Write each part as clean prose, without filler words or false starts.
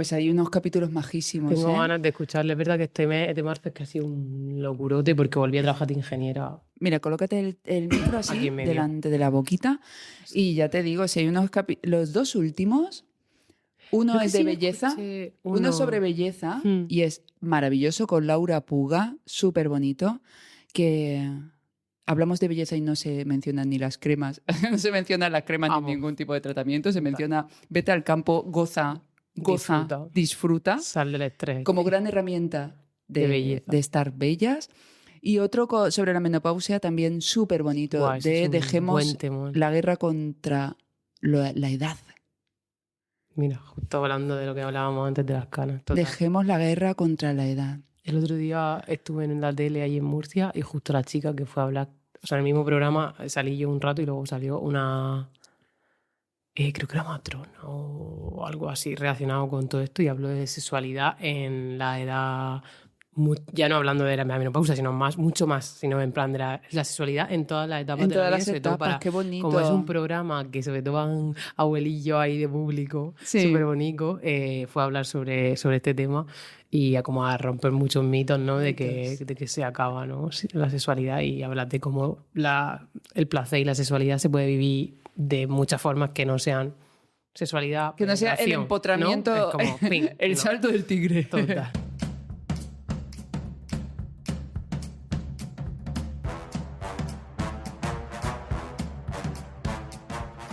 Pues hay unos capítulos majísimos. Tengo ganas de escucharle. Es verdad que este mes de marzo es que ha sido un locurote porque volví a trabajar de ingeniera. Mira, colócate el micro Aquí así en medio. delante de la boquita y ya te digo, si hay unos los dos últimos, uno Creo que es de sí belleza, escuché uno es sobre belleza Mm. y es maravilloso con Laura Puga, súper bonito, que hablamos de belleza y no se mencionan ni las cremas, no se mencionan las cremas Vamos. ni ningún tipo de tratamiento, se menciona vete al campo, goza, disfruta, Sal del estrés. como gran herramienta De belleza. de estar bellas. Y otro sobre la menopausia también súper bonito, Buah, ese es un dejemos buen temón. la guerra contra la edad. Mira, justo hablando de lo que hablábamos antes de las canas. Total. Dejemos la guerra contra la edad. El otro día estuve en la tele ahí en Murcia y justo la chica que fue a hablar, o sea, en el mismo programa salí yo un rato y luego salió una, creo que era matrona o algo así relacionado con todo esto y habló de sexualidad en la edad, ya no hablando de la menopausia, sino mucho más, sino en plan de la sexualidad en todas las etapas En de la todas vida. las Sobre todo etapas, qué bonito. como es un programa que sobre todo van abuelillos ahí de público, Sí. súper bonito, fue a hablar sobre este tema y a como a romper muchos mitos, ¿no? De que se acaba, ¿no? La sexualidad y hablar de cómo el placer y la sexualidad se puede vivir de muchas formas que no sean sexualidad, Que no sea el penetración, empotramiento, ¿no? Es como, fin, el no. salto del tigre. Total.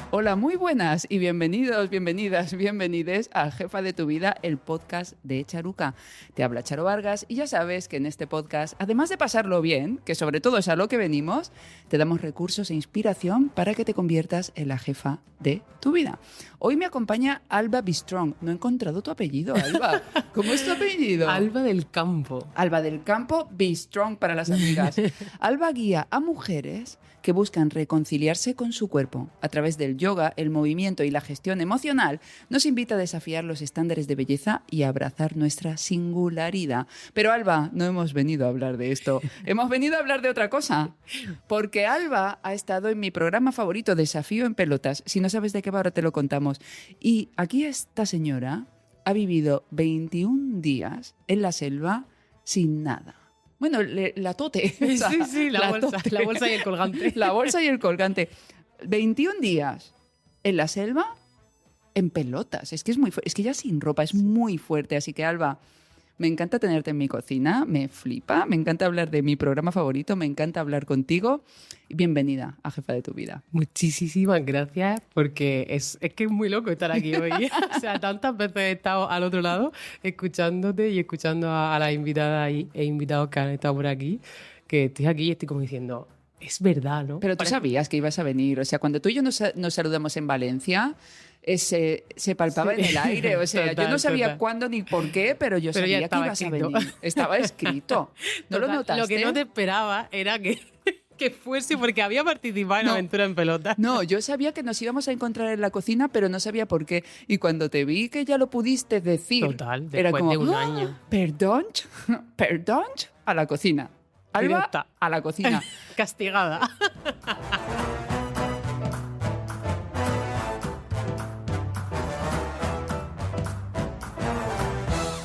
Hola, muy buenas y bienvenidos, bienvenidas, bienvenides a Jefa de tu Vida, el podcast de Charuca. Te habla Charo Vargas y ya sabes que en este podcast, además de pasarlo bien, que sobre todo es a lo que venimos, te damos recursos e inspiración para que te conviertas en la jefa de tu vida. Hoy me acompaña Alba Bistrong. No he encontrado tu apellido, Alba. ¿Cómo es tu apellido? Alba del Campo. Alba del Campo, Bistrong para las amigas. Alba guía a mujeres que buscan reconciliarse con su cuerpo. A través del yoga, el movimiento y la gestión emocional, nos invita a desafiar los estándares de belleza y a abrazar nuestra singularidad. Pero Alba, no hemos venido a hablar de esto. Hemos venido a hablar de otra cosa. Porque Alba ha estado en mi programa favorito, Desafío en Pelotas. Si no sabes de qué va, ahora te lo contamos. Y aquí esta señora ha vivido 21 días en la selva sin nada. Bueno, la tote. Sí, sí, la tote. bolsa y el colgante. La bolsa y el colgante. 21 días en la selva en pelotas. Es que es que ya sin ropa es muy fuerte. Así que, Alba, me encanta tenerte en mi cocina, me flipa, me encanta hablar de mi programa favorito, me encanta hablar contigo. Bienvenida a Jefa de tu Vida. Muchísimas gracias, porque es que es muy loco estar aquí hoy. O sea, tantas veces he estado al otro lado escuchándote y escuchando a las invitadas e invitados que han estado por aquí, que estoy aquí y estoy como diciendo, es verdad, ¿no? Pero tú sabías que ibas a venir. O sea, cuando tú y yo nos saludamos en Valencia, se palpaba en el aire. O sea, yo no sabía cuándo ni por qué, pero yo sabía que ibas a venir. Estaba escrito. ¿No lo notaste? Lo que no te esperaba era que fuese porque había participado en Aventura en Pelota. No, yo sabía que nos íbamos a encontrar en la cocina, pero no sabía por qué. Y cuando te vi que ya lo pudiste decir, total, después era como, de un año. Perdón, a la cocina. Alba, Directa. a la cocina. Castigada.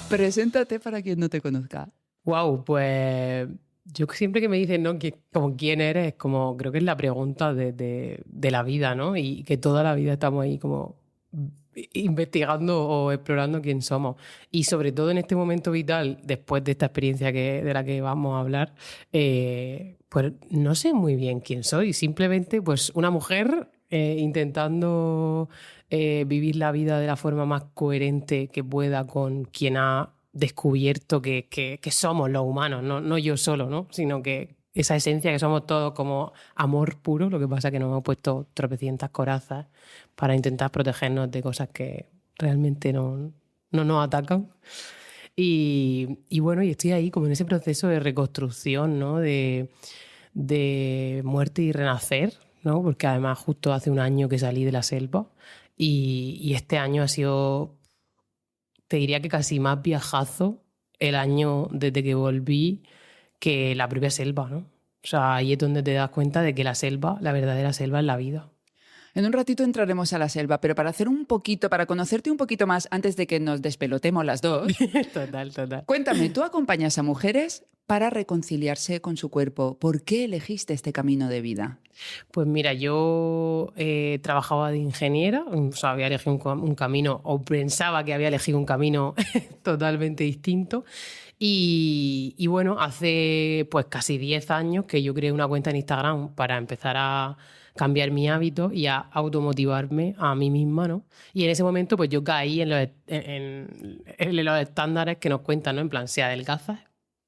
Preséntate para quien no te conozca. Wow, pues yo siempre que me dicen, ¿no? Como quién eres, como creo que es la pregunta de la vida, ¿no? Y que toda la vida estamos ahí como investigando o explorando quién somos. Y sobre todo en este momento vital, después de esta experiencia de la que vamos a hablar, pues no sé muy bien quién soy. Simplemente pues una mujer intentando vivir la vida de la forma más coherente que pueda con quien ha descubierto que somos los humanos, no yo solo, ¿no? Sino que esa esencia que somos todos como amor puro, lo que pasa es que nos hemos puesto tropecientas corazas para intentar protegernos de cosas que realmente no nos atacan. Y bueno, y estoy ahí como en ese proceso de reconstrucción, ¿no? De muerte y renacer, ¿no? Porque además justo hace un año que salí de la selva y este año ha sido, te diría que casi más viajazo el año desde que volví que la propia selva, ¿no? O sea, ahí es donde te das cuenta de que la selva, la verdadera selva es la vida. En un ratito entraremos a la selva, pero para conocerte un poquito más antes de que nos despelotemos las dos, Total. cuéntame, ¿tú acompañas a mujeres para reconciliarse con su cuerpo? ¿Por qué elegiste este camino de vida? Pues mira, yo trabajaba de ingeniera, o sea, había elegido un camino, o pensaba que había elegido un camino totalmente distinto. Y bueno, hace pues casi 10 años que yo creé una cuenta en Instagram para empezar a cambiar mi hábito y a automotivarme a mí misma, ¿no? Y en ese momento pues yo caí en los estándares que nos cuentan, ¿no? En plan, si adelgazas,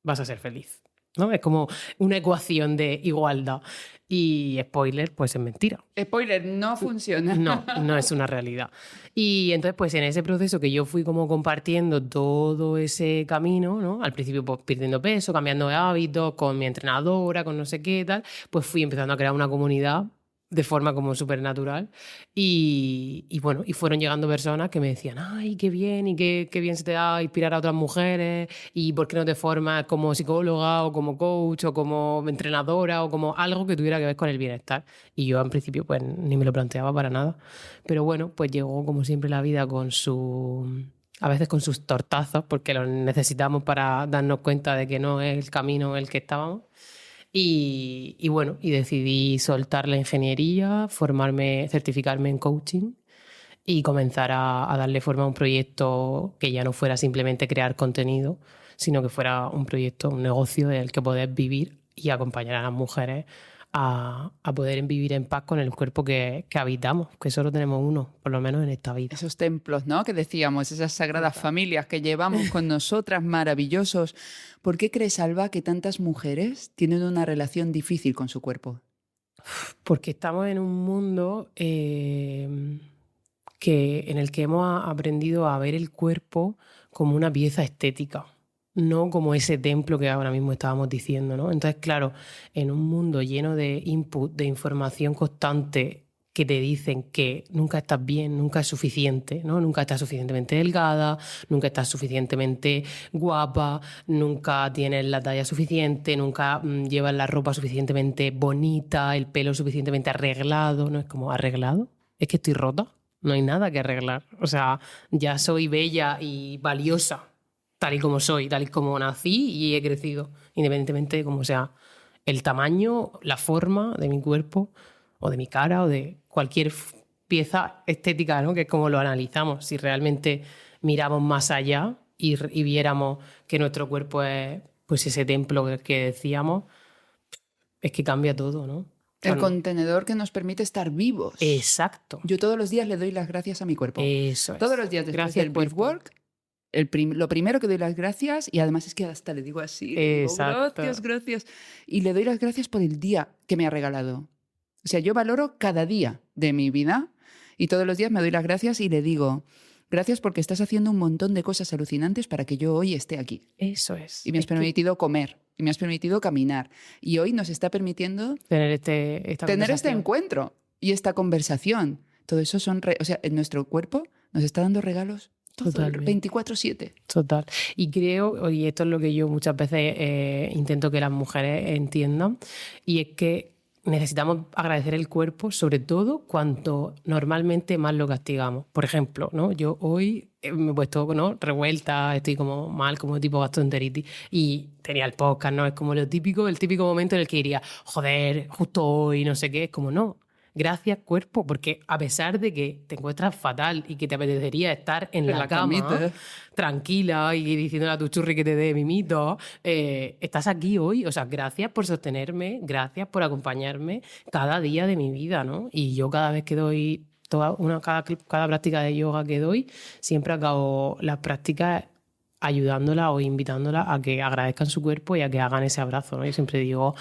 vas a ser feliz, ¿no? Es como una ecuación de igualdad. Y spoiler, pues es mentira. Spoiler, no funciona. No es una realidad. Y entonces, pues en ese proceso que yo fui como compartiendo todo ese camino, ¿no? Al principio pues perdiendo peso, cambiando de hábitos, con mi entrenadora, con no sé qué tal, pues fui empezando a crear una comunidad de forma como súper natural y bueno, y fueron llegando personas que me decían, ay, qué bien, y qué bien se te da inspirar a otras mujeres, y por qué no te formas como psicóloga o como coach o como entrenadora o como algo que tuviera que ver con el bienestar. Y yo en principio pues ni me lo planteaba para nada, pero bueno, pues llegó como siempre la vida a veces con sus tortazos, porque los necesitamos para darnos cuenta de que no es el camino en el que estábamos. Y bueno, y decidí soltar la ingeniería, certificarme en coaching y comenzar a darle forma a un proyecto que ya no fuera simplemente crear contenido, sino que fuera un proyecto, un negocio en el que poder vivir y acompañar a las mujeres a poder vivir en paz con el cuerpo que habitamos, que solo tenemos uno, por lo menos en esta vida. Esos templos, ¿no? Que decíamos, esas sagradas familias que llevamos con nosotras, maravillosos. ¿Por qué crees, Alba, que tantas mujeres tienen una relación difícil con su cuerpo? Porque estamos en un mundo en el que hemos aprendido a ver el cuerpo como una pieza estética, no como ese templo que ahora mismo estábamos diciendo, ¿no? Entonces, claro, en un mundo lleno de input, de información constante que te dicen que nunca estás bien, nunca es suficiente, ¿no? Nunca estás suficientemente delgada, nunca estás suficientemente guapa, nunca tienes la talla suficiente, nunca llevas la ropa suficientemente bonita, el pelo suficientemente arreglado, ¿no? Es como, ¿arreglado? Es que estoy rota, no hay nada que arreglar. O sea, ya soy bella y valiosa, tal y como soy, tal y como nací y he crecido, independientemente de cómo sea el tamaño, la forma de mi cuerpo o de mi cara o de cualquier pieza estética, ¿no? Que es como lo analizamos. Si realmente miramos más allá y viéramos que nuestro cuerpo es pues ese templo que decíamos, es que cambia todo, ¿no? El contenedor que nos permite estar vivos. Exacto. Yo todos los días le doy las gracias a mi cuerpo. Eso es. Todos los días después del breathwork, lo primero que doy las gracias, y además es que hasta le digo así, le digo, gracias. Y le doy las gracias por el día que me ha regalado. O sea, yo valoro cada día de mi vida y todos los días me doy las gracias y le digo, gracias porque estás haciendo un montón de cosas alucinantes para que yo hoy esté aquí. Eso es. Y me has permitido comer, y me has permitido caminar. Y hoy nos está permitiendo tener este encuentro y esta conversación. Todo eso o sea, nuestro cuerpo nos está dando regalos todo 24/7. Total. Y creo, y esto es lo que yo muchas veces intento que las mujeres entiendan, y es que necesitamos agradecer el cuerpo, sobre todo cuando normalmente más lo castigamos. Por ejemplo, ¿no? Yo hoy me he puesto, ¿no?, revuelta, estoy como mal, como tipo gastroenteritis, y tenía el podcast, ¿no? Es como el típico momento en el que diría, joder, justo hoy, no sé qué, es como no. Gracias, cuerpo, porque a pesar de que te encuentras fatal y que te apetecería estar en la cama, tranquila y diciéndole a tu churri que te dé mimito, estás aquí hoy. O sea, gracias por sostenerme, gracias por acompañarme cada día de mi vida, ¿no? Y yo cada vez que doy, cada práctica de yoga que doy, siempre acabo las prácticas ayudándola o invitándola a que agradezcan su cuerpo y a que hagan ese abrazo, ¿no? Yo siempre digo,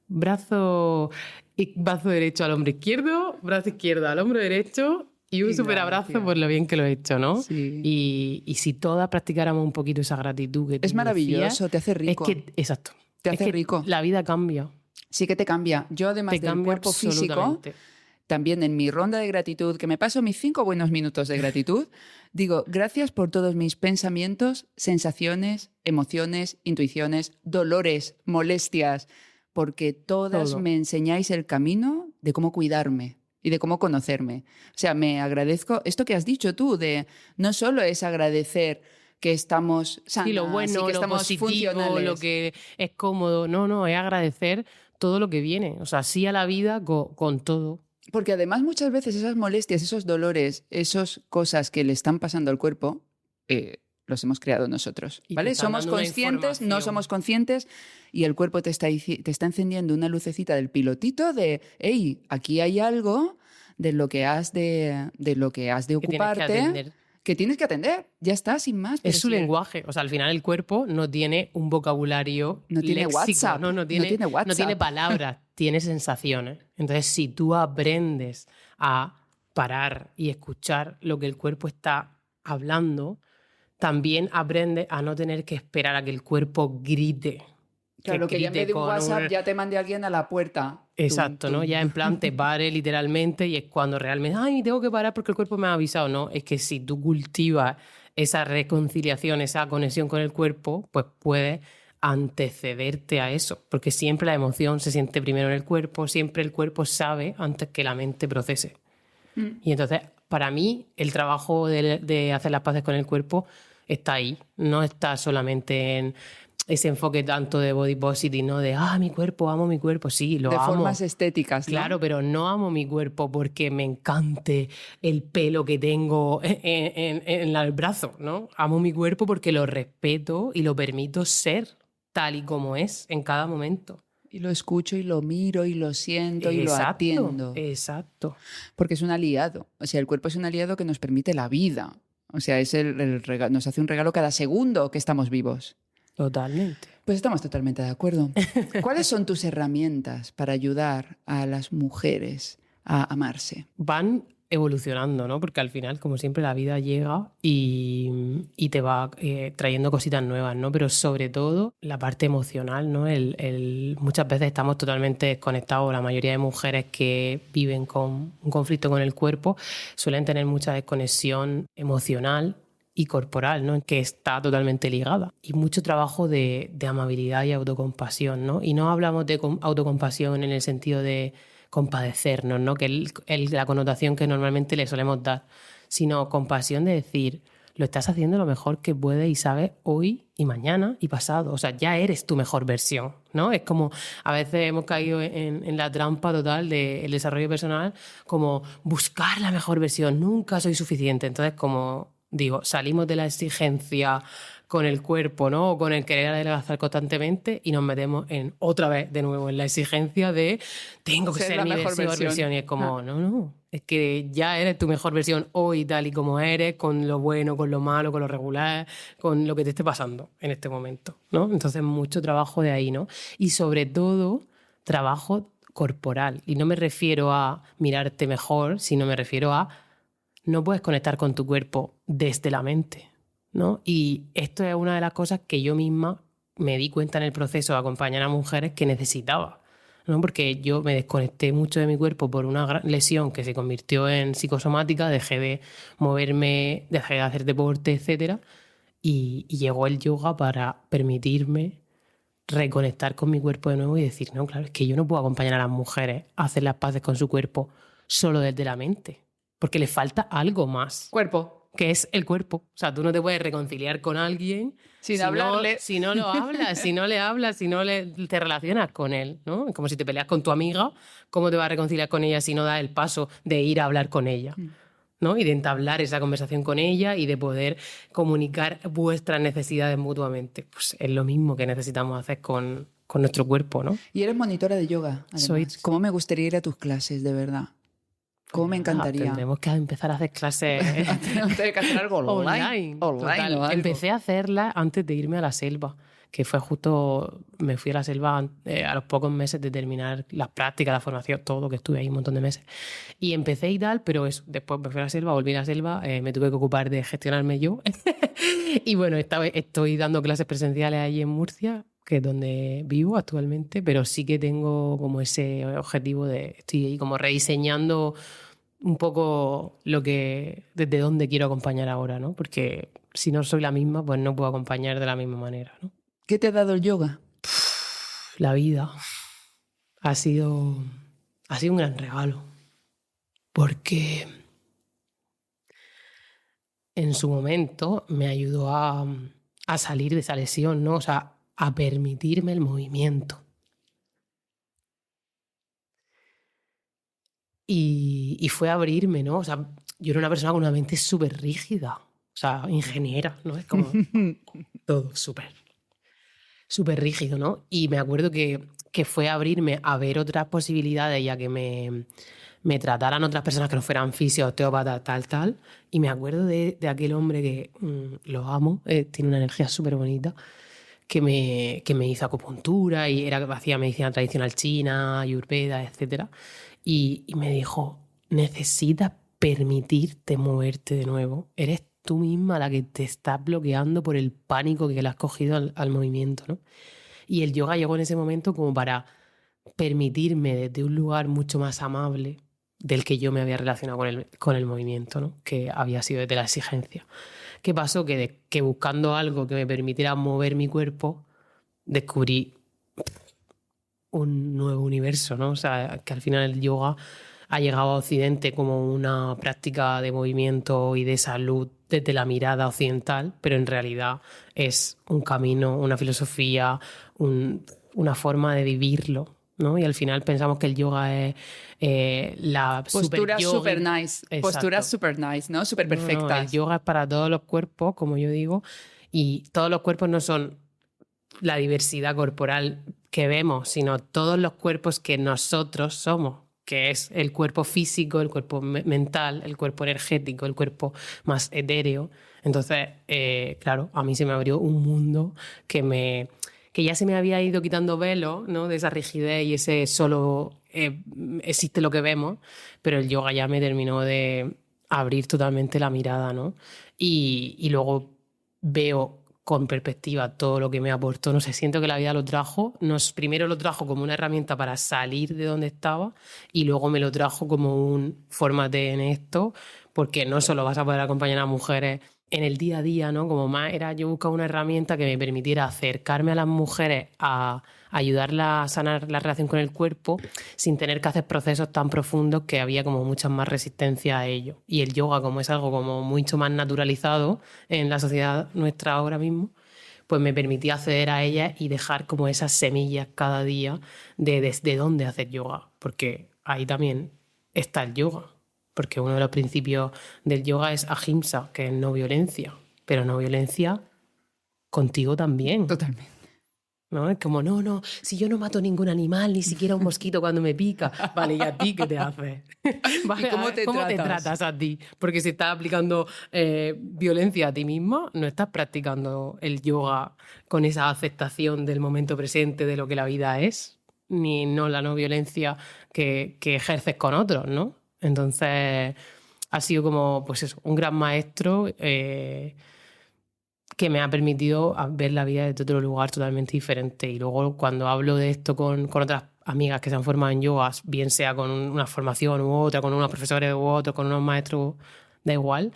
brazo derecho al hombro izquierdo, brazo izquierdo al hombro derecho y un súper abrazo por lo bien que lo he hecho, ¿no? Sí. Y si todas practicáramos un poquito esa gratitud que es maravilloso, te hace rico. Exacto. Te hace rico. La vida cambia. Sí que te cambia. Yo además del cuerpo físico, también en mi ronda de gratitud, que me paso mis 5 buenos minutos de gratitud, digo, gracias por todos mis pensamientos, sensaciones, emociones, intuiciones, dolores, molestias, porque todas me enseñáis el camino de cómo cuidarme. y de cómo conocerme. O sea, me agradezco esto que has dicho tú, de no solo es agradecer que estamos sanas Sí, lo bueno, y que lo estamos positivo, funcionales. lo que es cómodo. No, es agradecer todo lo que viene. O sea, sí a la vida con todo. Porque además muchas veces esas molestias, esos dolores, esas cosas que le están pasando al cuerpo, los hemos creado nosotros, Y te ¿vale? están Somos dando una conscientes, no información. somos conscientes y el cuerpo te está encendiendo una lucecita del pilotito de, hey, aquí hay algo de lo que has de Que tienes que ocuparte atender. que tienes que atender. Ya está, sin más. Es Pero su sí, lenguaje. O sea, al final el cuerpo no tiene un vocabulario no tiene léxico, WhatsApp, no no tiene, tiene no tiene WhatsApp. palabras, tiene sensaciones. Entonces, si tú aprendes a parar y escuchar lo que el cuerpo está hablando, también aprendes a no tener que esperar a que el cuerpo grite. Claro, que ya en vez de un con WhatsApp un... ya te mande alguien a la puerta. Tum, Exacto, ¿no? tum. Ya en plan te pare literalmente y es cuando realmente, ay, tengo que parar porque el cuerpo me ha avisado. No, es que si tú cultivas esa reconciliación, esa conexión con el cuerpo, pues puedes antecederte a eso, porque siempre la emoción se siente primero en el cuerpo, siempre el cuerpo sabe antes que la mente procese. Y entonces, para mí, el trabajo de hacer las paces con el cuerpo está ahí, no está solamente en ese enfoque tanto de body positive, ¿no? De, mi cuerpo, amo mi cuerpo, sí, lo De amo. formas estéticas, ¿no? Claro, pero no amo mi cuerpo porque me encante el pelo que tengo en el brazo, ¿no? Amo mi cuerpo porque lo respeto y lo permito ser tal y como es en cada momento. Y lo escucho y lo miro y lo siento y lo Exacto, atiendo. exacto. Porque es un aliado. O sea, el cuerpo es un aliado que nos permite la vida. O sea, es nos hace un regalo cada segundo que estamos vivos. Totalmente. Pues estamos totalmente de acuerdo. ¿Cuáles son tus herramientas para ayudar a las mujeres a amarse? Van evolucionando, ¿no? Porque al final, como siempre, la vida llega y te va trayendo cositas nuevas, ¿no? Pero sobre todo la parte emocional, ¿no? Muchas veces estamos totalmente desconectados. La mayoría de mujeres que viven con un conflicto con el cuerpo suelen tener mucha desconexión emocional y corporal, ¿no? Que está totalmente ligada. Y mucho trabajo de amabilidad y autocompasión, ¿no? Y no hablamos de autocompasión en el sentido de compadecernos, ¿no? Que es la connotación que normalmente le solemos dar, sino compasión de decir, lo estás haciendo lo mejor que puedes y sabes hoy y mañana y pasado. O sea, ya eres tu mejor versión, ¿no? Es como a veces hemos caído en la trampa total del desarrollo personal, como buscar la mejor versión, nunca soy suficiente. Entonces, como digo, salimos de la exigencia con el cuerpo, ¿no? O con el querer adelgazar constantemente y nos metemos otra vez de nuevo en la exigencia de tengo que ser mi mejor versión. Y es como, no, es que ya eres tu mejor versión hoy tal y como eres, con lo bueno, con lo malo, con lo regular, con lo que te esté pasando en este momento, ¿no? Entonces mucho trabajo de ahí, ¿no? Y sobre todo trabajo corporal. Y no me refiero a mirarte mejor, sino me refiero a no puedes conectar con tu cuerpo desde la mente, ¿no? Y esto es una de las cosas que yo misma me di cuenta en el proceso de acompañar a mujeres que necesitaba, ¿no? Porque yo me desconecté mucho de mi cuerpo por una gran lesión que se convirtió en psicosomática, dejé de moverme, dejé de hacer deporte, etcétera, y llegó el yoga para permitirme reconectar con mi cuerpo de nuevo y decir, no, claro, es que yo no puedo acompañar a las mujeres a hacer las paces con su cuerpo solo desde la mente, porque le falta algo más, Cuerpo. que es el cuerpo. O sea, tú no te puedes reconciliar con alguien Sin hablarle. si no lo hablas, si no le hablas, si no te relacionas con él, ¿no? Es como si te peleas con tu amiga, ¿cómo te vas a reconciliar con ella si no das el paso de ir a hablar con ella? ¿No? Y de entablar esa conversación con ella y de poder comunicar vuestras necesidades mutuamente. Pues es lo mismo que necesitamos hacer con nuestro cuerpo, ¿no? Y eres monitora de yoga, además. ¿Cómo me gustaría ir a tus clases, de verdad? ¿Cómo me encantaría? Tendremos que empezar a hacer clases Tenemos que hacer algo online. Total. O algo. Empecé a hacerlas antes de irme a la selva, que fue justo, me fui a la selva a los pocos meses de terminar las prácticas, la formación, todo, que estuve ahí un montón de meses. Y empecé y tal, pero después me fui a la selva, volví a la selva, me tuve que ocupar de gestionarme yo. Y bueno, estoy dando clases presenciales ahí en Murcia, que es donde vivo actualmente, pero sí que tengo como ese objetivo estoy ahí como rediseñando un poco desde dónde quiero acompañar ahora, ¿no? Porque si no soy la misma, pues no puedo acompañar de la misma manera, ¿no? ¿Qué te ha dado el yoga? La vida ha sido un gran regalo. porque en su momento me ayudó a salir de esa lesión, ¿no? O sea, a permitirme el movimiento. Y fue abrirme, ¿no? O sea, yo era una persona con una mente súper rígida, o sea, ingeniera, ¿no? Es como todo súper rígido, ¿no? Y me acuerdo que fue abrirme a ver otras posibilidades y a que me trataran otras personas que no fueran fisio, osteópatas, tal. Y me acuerdo de aquel hombre que lo amo, tiene una energía súper bonita, que me hizo acupuntura y hacía medicina tradicional china, ayurveda, etc. Y me dijo, necesitas permitirte moverte de nuevo. Eres tú misma la que te estás bloqueando por el pánico que le has cogido al movimiento, ¿no? Y el yoga llegó en ese momento como para permitirme desde un lugar mucho más amable del que yo me había relacionado con el movimiento, ¿no? Que había sido desde la exigencia. ¿Qué pasó? Que buscando algo que me permitiera mover mi cuerpo, descubrí un nuevo universo, ¿no? O sea, que al final el yoga ha llegado a Occidente como una práctica de movimiento y de salud desde la mirada occidental, pero en realidad es un camino, una filosofía, una forma de vivirlo, ¿no? Y al final pensamos que el yoga es la Posturas super nice. Exacto. Posturas super nice, ¿no? Súper perfectas. No, el yoga es para todos los cuerpos, como yo digo, y todos los cuerpos no son la diversidad corporal que vemos, sino todos los cuerpos que nosotros somos, que es el cuerpo físico, el cuerpo mental, el cuerpo energético, el cuerpo más etéreo. Entonces, claro, a mí se me abrió un mundo que ya se me había ido quitando velo, ¿no? De esa rigidez y ese solo existe lo que vemos, pero el yoga ya me terminó de abrir totalmente la mirada, ¿no? Y luego veo con perspectiva todo lo que me aportó. No sé, siento que la vida lo trajo. Primero lo trajo como una herramienta para salir de donde estaba y luego me lo trajo como un fórmate en esto, porque no solo vas a poder acompañar a mujeres en el día a día, ¿no? Como más era, yo buscaba una herramienta que me permitiera acercarme a las mujeres a ayudarlas a sanar la relación con el cuerpo sin tener que hacer procesos tan profundos que había como mucha más resistencia a ello. Y el yoga, como es algo como mucho más naturalizado en la sociedad nuestra ahora mismo, pues me permitía acceder a ellas y dejar como esas semillas cada día de desde dónde hacer yoga, porque ahí también está el yoga. Porque uno de los principios del yoga es ahimsa, que es no violencia, pero no violencia contigo también. Totalmente. ¿No? Es como, no, si yo no mato ningún animal, ni siquiera un mosquito cuando me pica. Vale, ¿y a ti qué te hace? Vale, ¿Y cómo te tratas a ti? Porque si estás aplicando violencia a ti misma, no estás practicando el yoga con esa aceptación del momento presente de lo que la vida es, ni no la no violencia que ejerces con otros, ¿no? Entonces, ha sido como, pues eso, un gran maestro que me ha permitido ver la vida desde otro lugar totalmente diferente. Y luego cuando hablo de esto con otras amigas que se han formado en yoga, bien sea con una formación u otra, con unos profesores u otros, con unos maestros, da igual,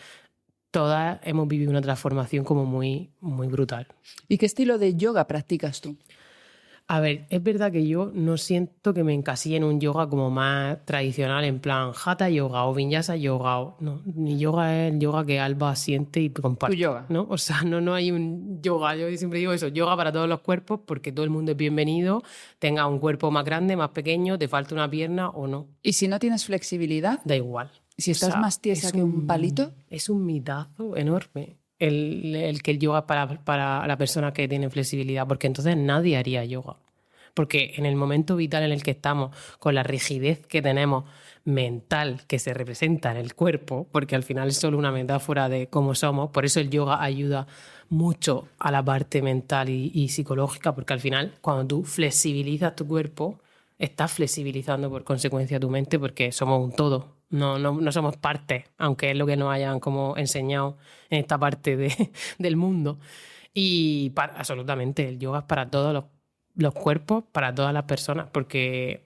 todas hemos vivido una transformación como muy, muy brutal. ¿Y qué estilo de yoga practicas tú? A ver, es verdad que yo no siento que me encasille en un yoga como más tradicional, en plan Hatha yoga o Vinyasa yoga. No, mi yoga es el yoga que Alba siente y comparte. Tu yoga. ¿No? O sea, no hay un yoga. Yo siempre digo eso, yoga para todos los cuerpos, porque todo el mundo es bienvenido, tenga un cuerpo más grande, más pequeño, te falta una pierna o no. ¿Y si no tienes flexibilidad? Da igual. Si estás más tiesa que un palito. Es un mitazo enorme el que el yoga es para la persona que tiene flexibilidad, porque entonces nadie haría yoga. Porque en el momento vital en el que estamos, con la rigidez que tenemos mental que se representa en el cuerpo, porque al final es solo una metáfora de cómo somos, por eso el yoga ayuda mucho a la parte mental y psicológica, porque al final cuando tú flexibilizas tu cuerpo, estás flexibilizando por consecuencia tu mente, porque somos un todo. No somos parte, aunque es lo que nos hayan como enseñado en esta parte del mundo. Y absolutamente, el yoga es para todos los cuerpos, para todas las personas, porque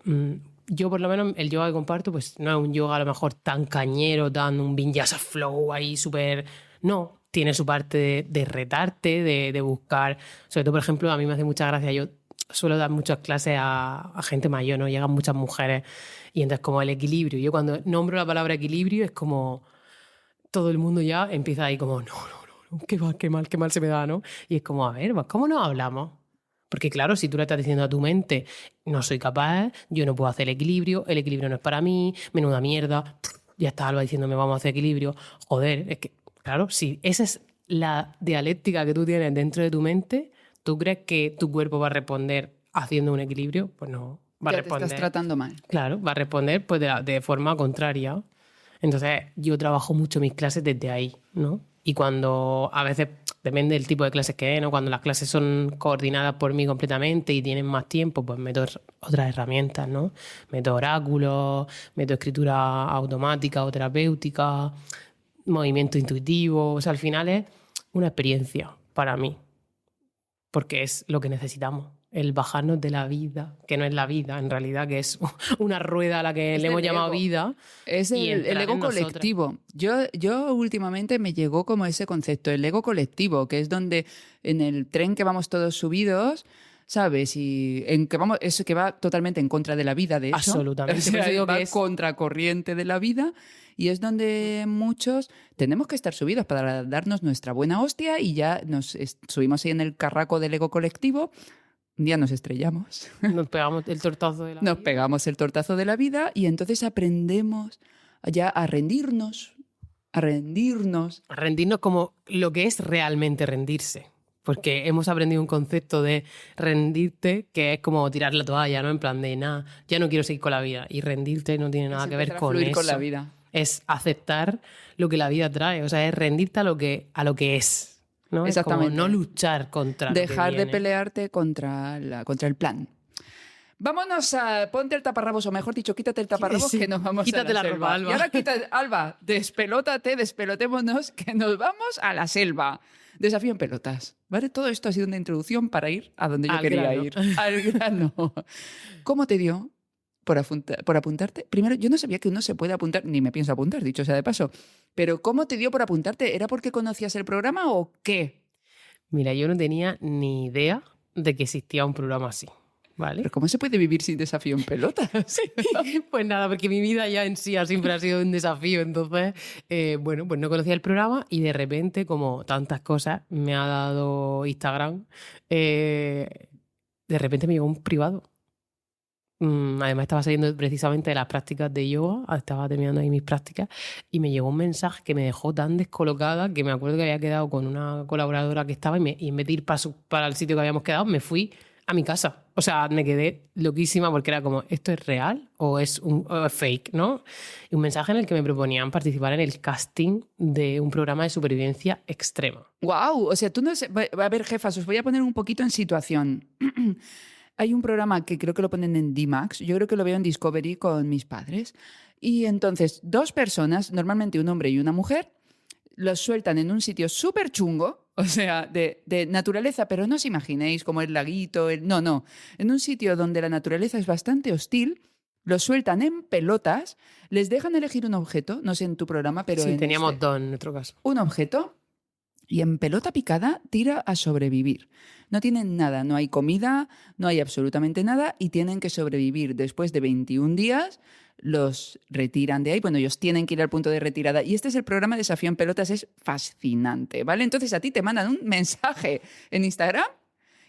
yo por lo menos el yoga que comparto pues no es un yoga a lo mejor tan cañero, tan un vinyasa flow ahí súper... No, tiene su parte de retarte, de buscar... Sobre todo, por ejemplo, a mí me hace mucha gracia, yo suelo dar muchas clases a gente mayor, ¿no? Llegan muchas mujeres y entonces como el equilibrio. Yo cuando nombro la palabra equilibrio es como todo el mundo ya empieza ahí como, no, qué mal se me da, ¿no? Y es como, a ver, pues, ¿cómo nos hablamos? Porque claro, si tú le estás diciendo a tu mente, no soy capaz, yo no puedo hacer el equilibrio no es para mí, menuda mierda, ya está Alba diciéndome vamos a hacer equilibrio, joder, es que, claro, si esa es la dialéctica que tú tienes dentro de tu mente, ¿tú crees que tu cuerpo va a responder haciendo un equilibrio? Pues no, va a Ya responder. te estás tratando mal. Claro, va a responder pues de forma contraria. Entonces, yo trabajo mucho mis clases desde ahí, ¿no? Y cuando a veces, depende del tipo de clases que es, ¿no? Cuando las clases son coordinadas por mí completamente y tienen más tiempo, pues meto otras herramientas, ¿no? Meto oráculos, meto escritura automática o terapéutica, movimiento intuitivo. O sea, al final es una experiencia para mí, porque es lo que necesitamos. El bajarnos de la vida, que no es la vida en realidad, que es una rueda a la que le hemos llamado vida. Es el ego colectivo. Yo últimamente me llegó como ese concepto, el ego colectivo, que es donde en el tren que vamos todos subidos, ¿sabes? Y en que vamos, eso que va totalmente en contra de la vida, de hecho. Absolutamente. O sea, Por eso digo va que es contracorriente de la vida y es donde muchos tenemos que estar subidos para darnos nuestra buena hostia y ya nos subimos ahí en el carraco del ego colectivo. Un día nos estrellamos. Nos pegamos el tortazo de la vida. Nos pegamos el tortazo de la vida y entonces aprendemos ya a rendirnos, a rendirnos. A rendirnos como lo que es realmente rendirse. Porque hemos aprendido un concepto de rendirte que es como tirar la toalla, ¿no? En plan de, nada, ya no quiero seguir con la vida. Y rendirte no tiene nada que ver con eso. Con la vida. Es aceptar lo que la vida trae. O sea, es rendirte a lo que es. ¿No? Exactamente. Es como no luchar contra dejar lo que de pelearte contra el plan. Vámonos a... Ponte el taparrabos, o mejor dicho, quítate el taparrabos, sí. Que nos vamos Quítate a la la selva. ropa, Alba. Y ahora Alba, despelotémonos, que nos vamos a la selva. Desafío en pelotas. ¿Vale? Todo esto ha sido una introducción para ir a donde yo quería ir. Al grano. ¿Cómo te dio por apuntarte? Primero, yo no sabía que uno se puede apuntar, ni me pienso apuntar, dicho sea de paso. Pero ¿cómo te dio por apuntarte? ¿Era porque conocías el programa o qué? Mira, yo no tenía ni idea de que existía un programa así. ¿Vale? ¿Pero cómo se puede vivir sin desafío en pelotas? Pues nada, porque mi vida ya en sí siempre ha sido un desafío. Entonces, bueno, pues no conocía el programa y de repente, como tantas cosas, me ha dado Instagram. De repente me llegó un privado. Además estaba saliendo precisamente de las prácticas de yoga, estaba terminando ahí mis prácticas y me llegó un mensaje que me dejó tan descolocada que me acuerdo que había quedado con una colaboradora que estaba y en vez de ir para el sitio que habíamos quedado, me fui a mi casa. O sea, me quedé loquísima porque era como, ¿esto es real o es fake? ¿No? Y un mensaje en el que me proponían participar en el casting de un programa de supervivencia extrema. ¡Guau! O sea, tú no sé... A ver, jefas, os voy a poner un poquito en situación. Hay un programa que creo que lo ponen en D-Max, yo creo que lo veo en Discovery con mis padres, y entonces 2 personas, normalmente un hombre y una mujer, los sueltan en un sitio súper chungo, o sea, de naturaleza, pero no os imaginéis como el laguito, no, en un sitio donde la naturaleza es bastante hostil, los sueltan en pelotas, les dejan elegir un objeto, no sé en tu programa, pero sí, teníamos 2 en nuestro caso. Un objeto. Y en pelota picada tira a sobrevivir. No tienen nada, no hay comida, no hay absolutamente nada y tienen que sobrevivir. Después de 21 días los retiran de ahí. Bueno, ellos tienen que ir al punto de retirada. Y este es el programa Desafío en Pelotas, es fascinante, ¿vale? Entonces a ti te mandan un mensaje en Instagram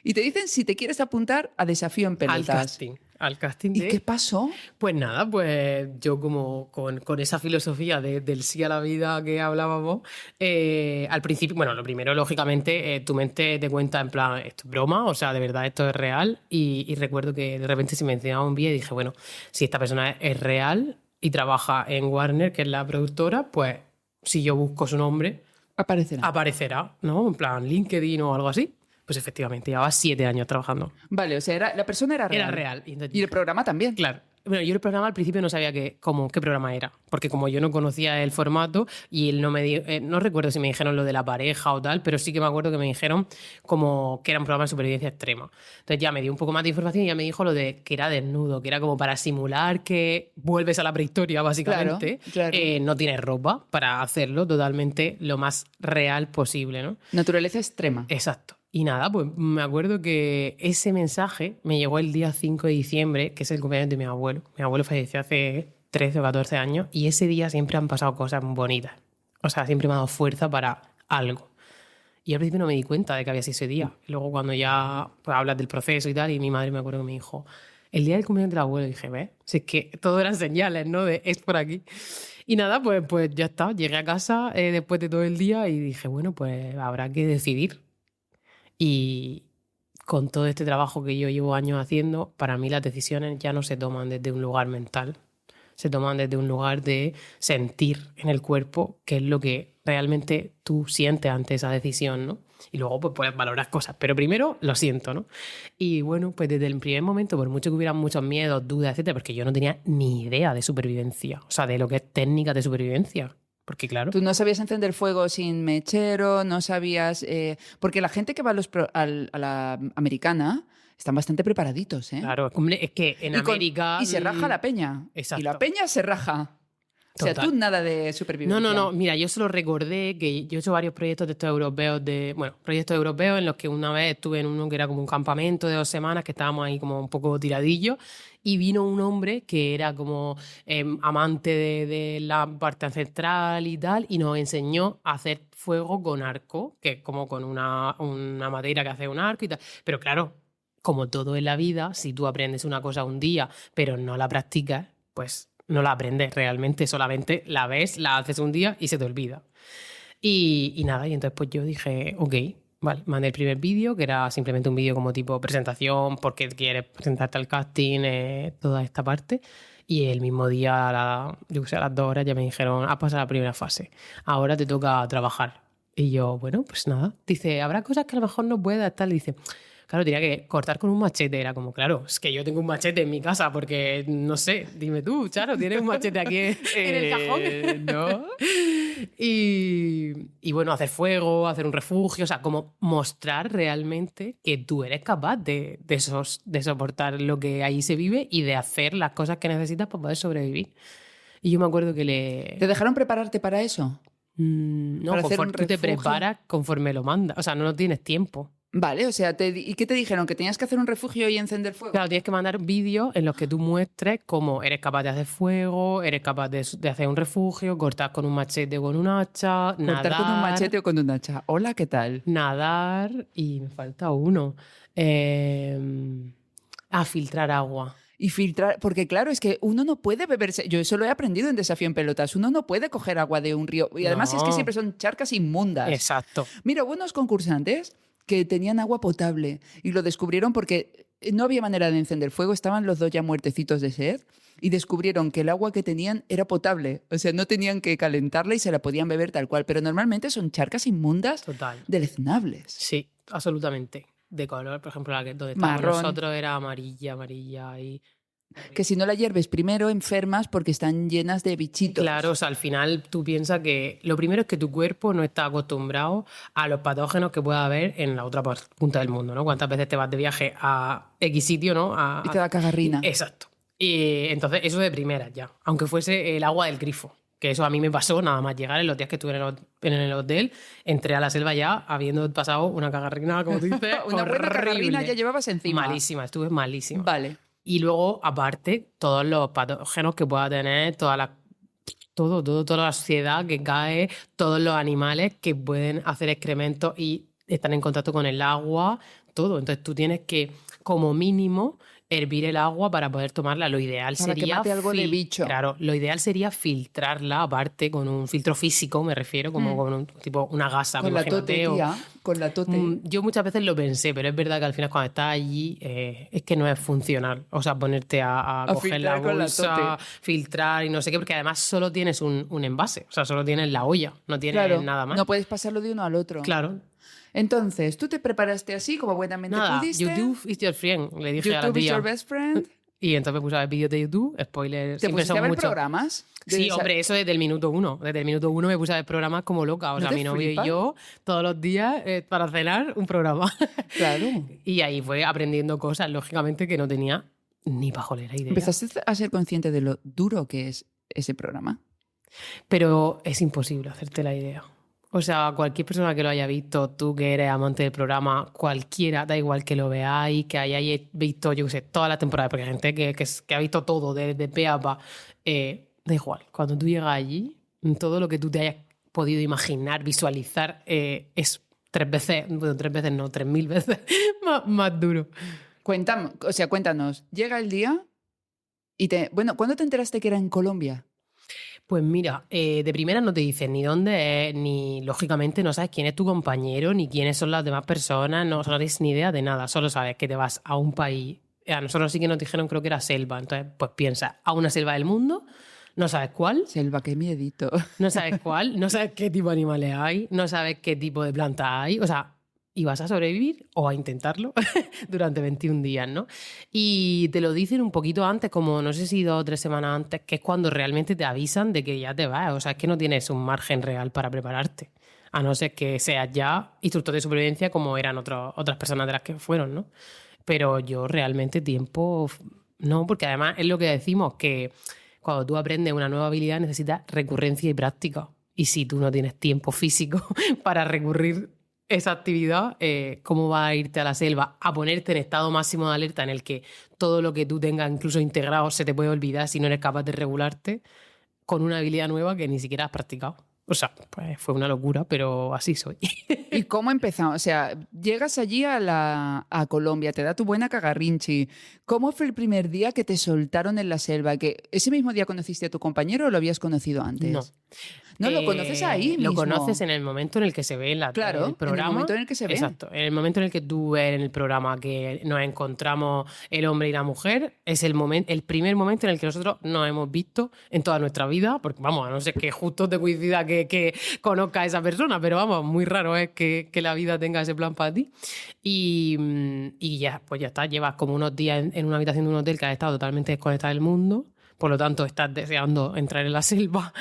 y te dicen si te quieres apuntar a Desafío en Pelotas. Al casting ¿Y qué pasó? Pues nada, pues yo como con esa filosofía del sí a la vida que hablábamos, al principio, bueno, lo primero, lógicamente, tu mente te cuenta en plan, esto es broma, o sea, de verdad esto es real, y recuerdo que de repente se me enseñaba un vídeo y dije, bueno, si esta persona es real y trabaja en Warner, que es la productora, pues si yo busco su nombre, aparecerá, ¿no? En plan LinkedIn o algo así. Pues efectivamente, llevaba 7 años trabajando. Vale, o sea, la persona era real. Era real. Y el programa también. Claro. Bueno, yo el programa al principio no sabía qué programa era, porque como yo no conocía el formato y él no me dio, no recuerdo si me dijeron lo de la pareja o tal, pero sí que me acuerdo que me dijeron como que era un programa de supervivencia extrema. Entonces ya me dio un poco más de información y ya me dijo lo de que era desnudo, que era como para simular que vuelves a la prehistoria, básicamente. Claro. No tienes ropa para hacerlo totalmente lo más real posible, ¿no? Naturaleza extrema. Exacto. Y nada, pues me acuerdo que ese mensaje me llegó el día 5 de diciembre, que es el cumpleaños de mi abuelo. Mi abuelo falleció hace 13 o 14 años y ese día siempre han pasado cosas bonitas. O sea, siempre me ha dado fuerza para algo. Y al principio no me di cuenta de que había sido ese día. Y luego cuando ya pues, hablas del proceso y tal, y mi madre me acuerdo que me dijo, el día del cumpleaños del abuelo, y dije, ¿ves? Si es que todo eran señales, ¿no? De es por aquí. Y nada, pues ya está. Llegué a casa después de todo el día y dije, bueno, pues habrá que decidir. Y con todo este trabajo que yo llevo años haciendo, para mí las decisiones ya no se toman desde un lugar mental, se toman desde un lugar de sentir en el cuerpo qué es lo que realmente tú sientes ante esa decisión, ¿no? Y luego pues puedes valorar cosas, pero primero lo siento, ¿no? Y bueno, pues desde el primer momento, por mucho que hubieran muchos miedos, dudas, etcétera, porque yo no tenía ni idea de supervivencia, o sea, de lo que es técnica de supervivencia. Porque claro... Tú no sabías encender fuego sin mechero, no sabías... porque la gente que va a la americana están bastante preparaditos, ¿eh? Claro, hombre, es que en América... Y se raja la peña. Exacto. Y la peña se raja. Total. O sea, tú nada de supervivencia. No. Mira, yo solo recordé que yo he hecho varios proyectos de estos europeos, proyectos europeos en los que una vez estuve en uno que era como un campamento de 2 semanas, que estábamos ahí como un poco tiradillos, y vino un hombre que era como amante de la parte ancestral y tal, y nos enseñó a hacer fuego con arco, que es como con una madera que hace un arco y tal. Pero claro, como todo en la vida, si tú aprendes una cosa un día, pero no la practicas, pues no la aprendes realmente, solamente la ves, la haces un día y se te olvida. Y nada, y entonces pues yo dije, ok, vale, mandé el primer vídeo, que era simplemente un vídeo como tipo presentación, porque quieres presentarte al casting, toda esta parte. Y el mismo día, a las 2 horas, ya me dijeron, has pasado la primera fase, ahora te toca trabajar. Y yo, bueno, pues nada. Dice, habrá cosas que a lo mejor no puedas, tal. Y dice... Claro, tenía que cortar con un machete. Era como, claro, es que yo tengo un machete en mi casa porque, no sé, dime tú, Charo, ¿tienes un machete aquí en el cajón? No. Y bueno, hacer fuego, hacer un refugio, o sea, como mostrar realmente que tú eres capaz de soportar lo que ahí se vive y de hacer las cosas que necesitas para poder sobrevivir. Y yo me acuerdo que ¿Te dejaron prepararte para eso? No, ¿Para hacer un tú te refugio? preparas conforme lo mandas. O sea, no tienes tiempo. Vale, o sea, ¿y qué te dijeron? ¿Que tenías que hacer un refugio y encender fuego? Claro, tienes que mandar vídeos en los que tú muestres cómo eres capaz de hacer fuego, eres capaz de hacer un refugio, cortar con un machete o con un hacha, nadar... Cortar con un machete o con un hacha. Hola, ¿qué tal? Nadar y me falta uno. Filtrar agua. Y filtrar, porque claro, es que uno no puede beberse, yo eso lo he aprendido en Desafío en Pelotas, uno no puede coger agua de un río, y además es que siempre son charcas inmundas. Exacto. Mira, hubo unos concursantes que tenían agua potable y lo descubrieron porque no había manera de encender fuego, estaban los dos ya muertecitos de sed y descubrieron que el agua que tenían era potable, o sea, no tenían que calentarla y se la podían beber tal cual, pero normalmente son charcas inmundas. Total. Deleznables. Sí, absolutamente. De color, por ejemplo, la que donde estábamos Marrón. nosotros era amarilla y... Que si no la hierves primero enfermas porque están llenas de bichitos. Claro, o sea, al final tú piensas que lo primero es que tu cuerpo no está acostumbrado a los patógenos que pueda haber en la otra punta del mundo, ¿no? ¿Cuántas veces te vas de viaje a X sitio, ¿no? Y te da cagarrina. Exacto. Y entonces eso de primeras ya, aunque fuese el agua del grifo, que eso a mí me pasó nada más llegar en los días que estuve en el hotel, entré a la selva ya habiendo pasado una cagarrina, como tú dices, una buena cagarrina ya llevabas encima. Malísima, estuve malísima. Vale. Y luego, aparte, todos los patógenos que pueda tener, toda la suciedad que cae, todos los animales que pueden hacer excrementos y están en contacto con el agua, todo. Entonces tú tienes que, como mínimo, hervir el agua para poder tomarla. Lo ideal para sería... que mate algo de bicho. Claro, lo ideal sería filtrarla, aparte, con un filtro físico, me refiero, como con un tipo una gasa. Con la tote, tía. Con la tote. Yo muchas veces lo pensé, pero es verdad que al final cuando estás allí es que no es funcional. O sea, ponerte a coger la bolsa, filtrar y no sé qué, porque además solo tienes un envase. O sea, solo tienes la olla, no tienes nada más. No puedes pasarlo de uno al otro. Claro. Entonces, tú te preparaste así como buenamente pudiste. YouTube is your friend, le dije a la tía. YouTube is your best friend. Y entonces me puse a ver vídeos de YouTube, spoilers. ¿Te pusiste a ver programas? Sí, hombre, eso desde el minuto 1. Desde el minuto 1 me puse a ver programas como loca. O sea, mi novio y yo, todos los días, para cenar, un programa. Claro. Y ahí fue aprendiendo cosas, lógicamente, que no tenía ni pajolera idea. ¿Empezaste a ser consciente de lo duro que es ese programa? Pero es imposible hacerte la idea. O sea, cualquier persona que lo haya visto, tú que eres amante del programa, cualquiera, da igual que lo veáis, que hayáis visto, yo qué sé, toda la temporada, porque hay gente que ha visto todo, desde pe a pa, da igual. Cuando tú llegas allí, todo lo que tú te hayas podido imaginar, visualizar, es 3 veces, bueno, 3 veces no, 3000 veces más duro. Cuéntanos, llega el día y bueno, ¿cuándo te enteraste que era en Colombia? Pues mira, de primera no te dicen ni dónde es, ni lógicamente no sabes quién es tu compañero, ni quiénes son las demás personas, no tienes ni idea de nada, solo sabes que te vas a un país. A nosotros sí que nos dijeron, creo que era selva, entonces pues piensa, a una selva del mundo, no sabes cuál. Selva, qué miedito. No sabes cuál, no sabes qué tipo de animales hay, no sabes qué tipo de plantas hay, o sea, y vas a sobrevivir o a intentarlo durante 21 días, ¿no? Y te lo dicen un poquito antes, como no sé si 2 o 3 semanas antes, que es cuando realmente te avisan de que ya te vas, o sea, es que no tienes un margen real para prepararte, a no ser que seas ya instructor de supervivencia como eran otras personas de las que fueron, ¿no? Pero yo realmente tiempo, no, porque además es lo que decimos, que cuando tú aprendes una nueva habilidad necesitas recurrencia y práctica. Y si tú no tienes tiempo físico para recurrir esa actividad, ¿cómo vas a irte a la selva a ponerte en estado máximo de alerta en el que todo lo que tú tengas incluso integrado se te puede olvidar si no eres capaz de regularte con una habilidad nueva que ni siquiera has practicado? O sea, pues fue una locura, pero así soy. ¿Y cómo empezamos? O sea, llegas allí a Colombia, te da tu buena cagarrinchi. ¿Cómo fue el primer día que te soltaron en la selva? ¿Que ese mismo día conociste a tu compañero o lo habías conocido antes? No. No, lo conoces ahí mismo. Lo conoces en el momento en el que se ve Claro, el programa. en el momento en el que se ve. Exacto. En el momento en el que tú ves en el programa que nos encontramos el hombre y la mujer, es el primer momento en el que nosotros nos hemos visto en toda nuestra vida, porque vamos, a no ser que justo te coincida que conozca a esa persona, pero vamos, muy raro es que la vida tenga ese plan para ti. Y ya, pues ya está, llevas como unos días en una habitación de un hotel que has estado totalmente desconectada del mundo. Por lo tanto, estás deseando entrar en la selva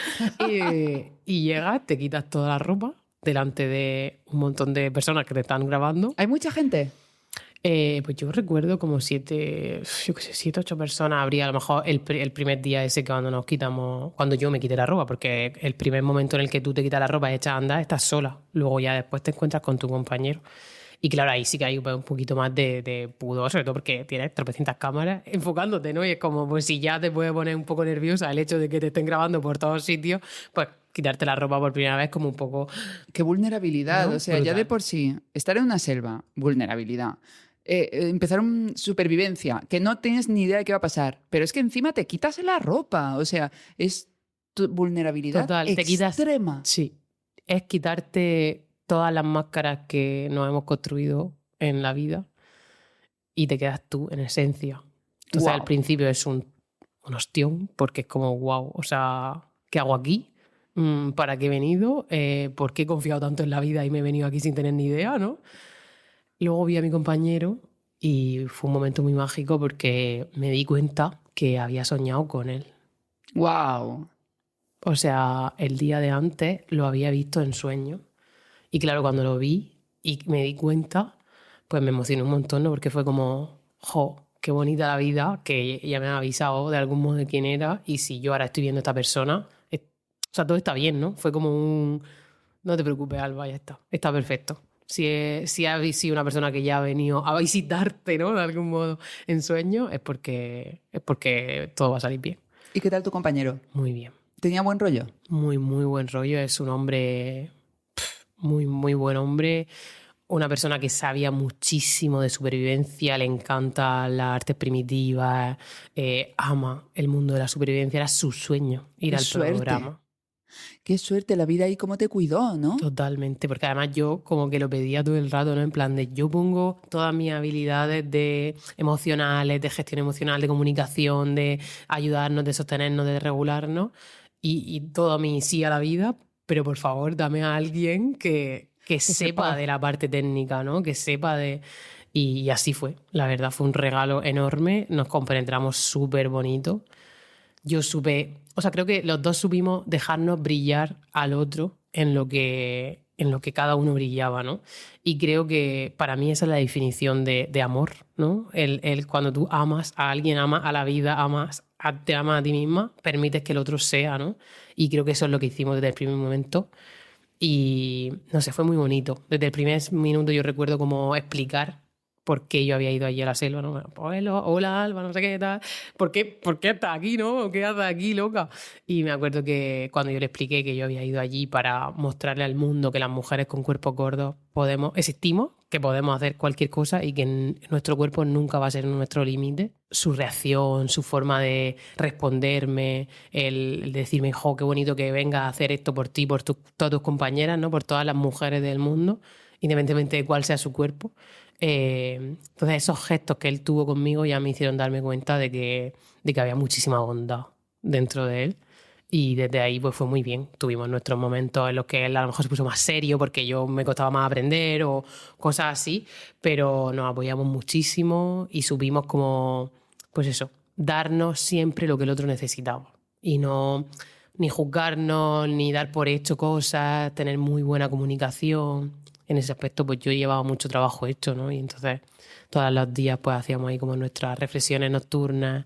y llegas, te quitas toda la ropa delante de un montón de personas que te están grabando. ¿Hay mucha gente? Pues yo recuerdo como 7, 8 personas habría a lo mejor el primer día ese que cuando yo me quité la ropa, porque el primer momento en el que tú te quitas la ropa y echas a andar, estás sola. Luego ya después te encuentras con tu compañero. Y claro, ahí sí que hay un poquito más de pudor, sobre todo porque tienes tropecientas cámaras enfocándote, ¿no? Y es como, pues si ya te puede poner un poco nerviosa el hecho de que te estén grabando por todos sitios, pues quitarte la ropa por primera vez como un poco... Qué vulnerabilidad, ¿no? O sea, brutal. Ya de por sí, estar en una selva, vulnerabilidad. Empezar supervivencia, que no tienes ni idea de qué va a pasar, pero es que encima te quitas la ropa, o sea, es tu vulnerabilidad total, extrema. Sí, es quitarte todas las máscaras que nos hemos construido en la vida y te quedas tú en esencia. Entonces al principio es un ostión porque es como wow, o sea, ¿qué hago aquí? ¿Para qué he venido? ¿Por qué he confiado tanto en la vida y me he venido aquí sin tener ni idea, ¿no? Luego vi a mi compañero y fue un momento muy mágico porque me di cuenta que había soñado con él. ¡Wow! O sea, el día de antes lo había visto en sueño. Y claro, cuando lo vi y me di cuenta, pues me emocioné un montón, ¿no? Porque fue como, jo, qué bonita la vida, que ya me ha avisado de algún modo de quién era. Y si yo ahora estoy viendo a esta persona, o sea, todo está bien, ¿no? Fue como no te preocupes, Alba, ya está perfecto. Si has sido una persona que ya ha venido a visitarte, ¿no? De algún modo en sueño, es porque todo va a salir bien. ¿Y qué tal tu compañero? Muy bien. ¿Tenía buen rollo? Muy, muy buen rollo. Es un hombre, muy, muy buen hombre. Una persona que sabía muchísimo de supervivencia, le encanta las artes primitivas, ama el mundo de la supervivencia. Era su sueño ir al programa. Qué suerte la vida ahí, cómo te cuidó, ¿no? Totalmente, porque además yo como que lo pedía todo el rato, ¿no? En plan de yo pongo todas mis habilidades emocionales, de gestión emocional, de comunicación, de ayudarnos, de sostenernos, de regularnos y todo mi sí a la vida, pero por favor dame a alguien que sepa de la parte técnica, ¿no? Que sepa de... Y así fue, la verdad fue un regalo enorme, nos compenetramos súper bonito. Yo creo que los dos supimos dejarnos brillar al otro en lo que cada uno brillaba, ¿no? Y creo que para mí esa es la definición de amor, ¿no? Cuando tú amas a alguien, amas a la vida, te amas a ti misma, permites que el otro sea, ¿no? Y creo que eso es lo que hicimos desde el primer momento. Y no sé, fue muy bonito. Desde el primer minuto yo recuerdo como explicar por qué yo había ido allí a la selva, ¿no? Bueno, pues, hola, Alba, no sé qué tal. ¿Por qué estás aquí, no? ¿Qué haces aquí, loca? Y me acuerdo que cuando yo le expliqué que yo había ido allí para mostrarle al mundo que las mujeres con cuerpos gordos existimos, que podemos hacer cualquier cosa y que nuestro cuerpo nunca va a ser nuestro límite. Su reacción, su forma de responderme, el decirme, jo, qué bonito que venga a hacer esto por ti, por todas tus compañeras, ¿no? Por todas las mujeres del mundo, independientemente de cuál sea su cuerpo. Entonces esos gestos que él tuvo conmigo ya me hicieron darme cuenta de que había muchísima bondad dentro de él. Y desde ahí pues fue muy bien. Tuvimos nuestros momentos en los que él a lo mejor se puso más serio porque yo me costaba más aprender o cosas así, pero nos apoyamos muchísimo y supimos como, pues eso, darnos siempre lo que el otro necesitaba. Y no ni juzgarnos, ni dar por hecho cosas, tener muy buena comunicación. En ese aspecto pues yo llevaba mucho trabajo hecho, ¿no? Y entonces todos los días pues hacíamos ahí como nuestras reflexiones nocturnas,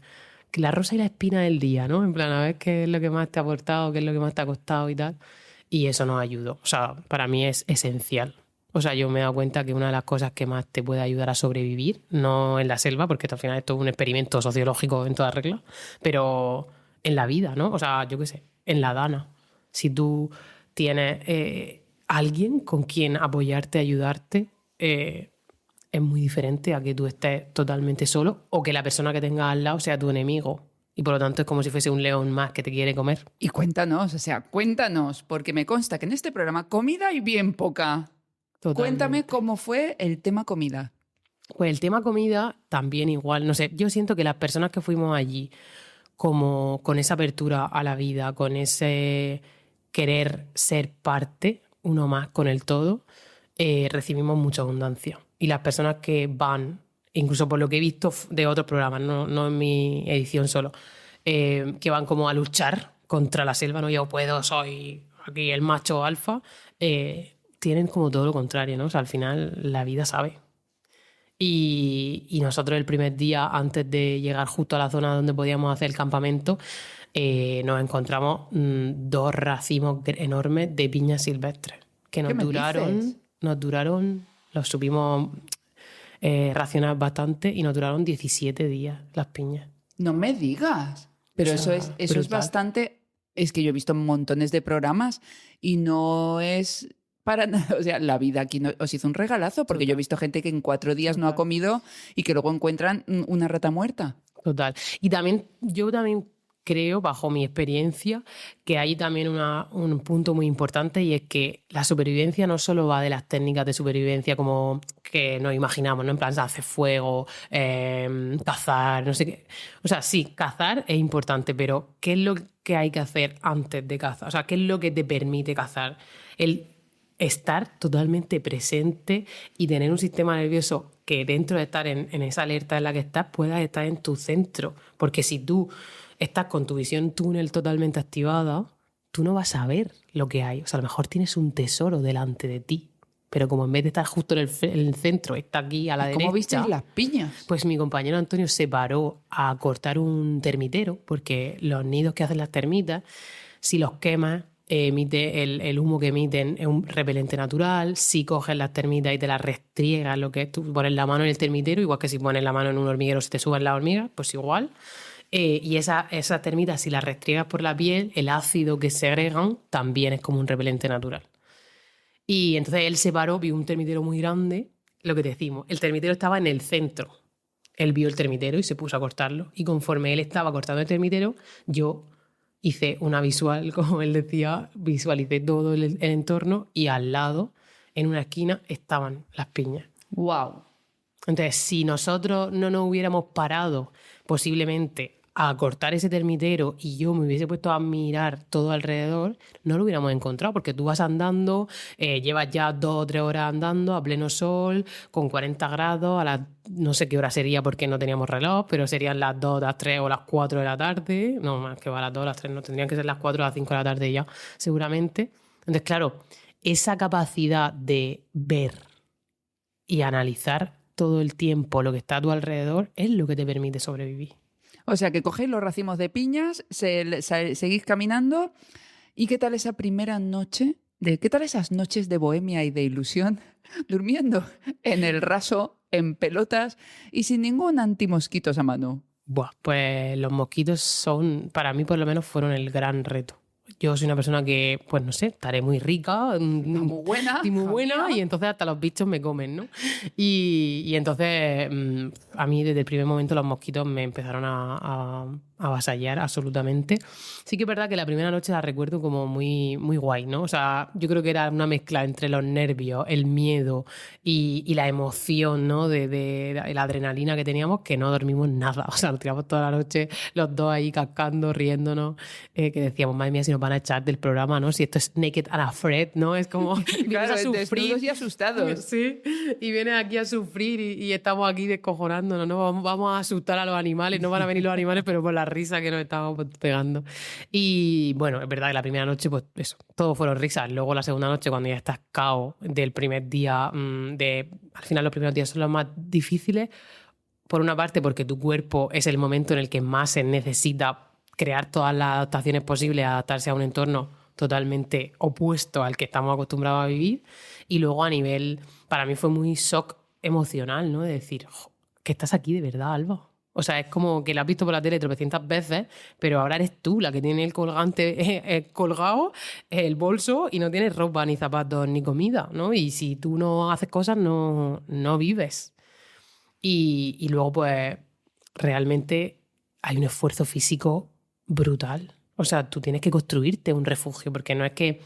la rosa y la espina del día, ¿no? En plan, a ver qué es lo que más te ha aportado, qué es lo que más te ha costado y tal. Y eso nos ayudó. O sea, para mí es esencial. O sea, yo me he dado cuenta que una de las cosas que más te puede ayudar a sobrevivir, no en la selva, porque al final esto es un experimento sociológico en toda regla, pero en la vida, ¿no? O sea, yo qué sé, en la dana. Si tú tienes alguien con quien apoyarte, ayudarte, es muy diferente a que tú estés totalmente solo o que la persona que tengas al lado sea tu enemigo. Y por lo tanto es como si fuese un león más que te quiere comer. Y cuéntanos, o sea, cuéntanos, porque me consta que en este programa comida hay bien poca. Totalmente. Cuéntame cómo fue el tema comida. Pues el tema comida también igual. No sé, yo siento que las personas que fuimos allí como con esa apertura a la vida, con ese querer ser parte, uno más con el todo, recibimos mucha abundancia. Y las personas que van, incluso por lo que he visto de otros programas, no en mi edición solo, que van como a luchar contra la selva, no yo puedo, soy aquí el macho alfa, tienen como todo lo contrario, ¿no? O sea, al final la vida sabe. Y nosotros el primer día, antes de llegar justo a la zona donde podíamos hacer el campamento, nos encontramos 2 racimos enormes de piñas silvestres que nos duraron, los supimos racionar bastante y nos duraron 17 días las piñas. No me digas. Pero O sea, eso es brutal. bastante... Es que yo he visto montones de programas y no es... Para nada, o sea, la vida aquí os hizo un regalazo porque yo he visto gente que en 4 días no ha comido y que luego encuentran una rata muerta. Total. Y también, yo también creo, bajo mi experiencia, que hay también un punto muy importante y es que la supervivencia no solo va de las técnicas de supervivencia como que nos imaginamos, ¿no? En plan, hacer fuego, cazar, no sé qué. O sea, sí, cazar es importante, pero ¿qué es lo que hay que hacer antes de cazar? O sea, ¿qué es lo que te permite cazar? El estar totalmente presente y tener un sistema nervioso que dentro de estar en esa alerta en la que estás puedas estar en tu centro. Porque si tú estás con tu visión túnel totalmente activada, tú no vas a ver lo que hay. O sea, a lo mejor tienes un tesoro delante de ti, pero como en vez de estar justo en el centro, está aquí a la derecha... ¿Cómo visteis las piñas? Pues mi compañero Antonio se paró a cortar un termitero, porque los nidos que hacen las termitas, si los quemas, emite el humo que emiten es un repelente natural. Si coges las termitas y te las restriegas, lo que es tú pones la mano en el termitero, igual que si pones la mano en un hormiguero si te suben las hormigas, pues igual. Y esas termitas, si las restriegas por la piel, el ácido que segregan también es como un repelente natural. Y entonces él se paró, vio un termitero muy grande, lo que decimos, el termitero estaba en el centro. Él vio el termitero y se puso a cortarlo. Y conforme él estaba cortando el termitero, yo hice una visual, como él decía, visualicé todo el entorno y al lado, en una esquina, estaban las piñas. ¡Wow! Entonces, si nosotros no nos hubiéramos parado posiblemente a cortar ese termitero y yo me hubiese puesto a mirar todo alrededor, no lo hubiéramos encontrado, porque tú vas andando, llevas ya 2 o 3 horas andando a pleno sol, con 40 grados, a las no sé qué hora sería porque no teníamos reloj, pero serían las 2, las 3 o las 4 de la tarde, no más que a las 2 o las 3, no tendrían que ser las 4 o las 5 de la tarde ya, seguramente. Entonces, claro, esa capacidad de ver y analizar todo el tiempo lo que está a tu alrededor es lo que te permite sobrevivir. O sea, que cogéis los racimos de piñas, seguís caminando. ¿Y qué tal esa primera noche de qué tal esas noches de bohemia y de ilusión, durmiendo en el raso, en pelotas y sin ningún antimosquitos a mano. Buah, pues los mosquitos son, para mí por lo menos, fueron el gran reto. Yo soy una persona que, pues no sé, estaré muy rica, Muy buena. y muy buena, familia. y entonces hasta los bichos me comen, ¿no? Y entonces a mí desde el primer momento los mosquitos me empezaron a avasallar absolutamente. Sí que es verdad que la primera noche la recuerdo como muy, muy guay, ¿no? O sea, yo creo que era una mezcla entre los nervios, el miedo y la emoción, ¿no? De la adrenalina que teníamos, que no dormimos nada. O sea, nos tiramos toda la noche los dos ahí cascando, riéndonos, que decíamos, madre mía, si nos van a echar del programa, ¿no? Si esto es Naked and Afraid, ¿no? Es como vienes Claro, a sufrir. desnudos y asustados. Sí, y vienes aquí a sufrir y estamos aquí descojonándonos, ¿no? Vamos a asustar a los animales, no van a venir los animales, pero por la risa que nos estábamos pegando. Y bueno, es verdad que la primera noche, pues eso, todo fueron risas. Luego la segunda noche, cuando ya estás cao del primer día, al final los primeros días son los más difíciles. Por una parte, porque tu cuerpo es el momento en el que más se necesita crear todas las adaptaciones posibles, adaptarse a un entorno totalmente opuesto al que estamos acostumbrados a vivir. Y luego a nivel, para mí fue muy shock emocional, ¿no? De decir, que estás aquí de verdad, Alba. O sea, es como que la has visto por la tele tropecientas veces, pero ahora eres tú la que tiene el colgante colgado, el bolso, y no tienes ropa, ni zapatos, ni comida, ¿no? Y si tú no haces cosas, no vives. Y luego, pues, realmente hay un esfuerzo físico brutal. O sea, tú tienes que construirte un refugio, porque no es que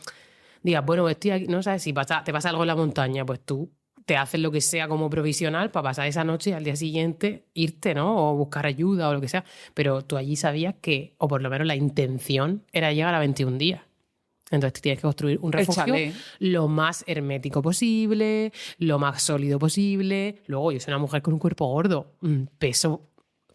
digas, bueno, estoy aquí, no sabes, si te pasa algo en la montaña, pues tú te haces lo que sea como provisional para pasar esa noche y al día siguiente irte, ¿no? O buscar ayuda o lo que sea. Pero tú allí sabías que, o por lo menos la intención, era llegar a 21 días. Entonces tú tienes que construir un refugio lo más hermético posible, lo más sólido posible. Luego, yo soy una mujer con un cuerpo gordo,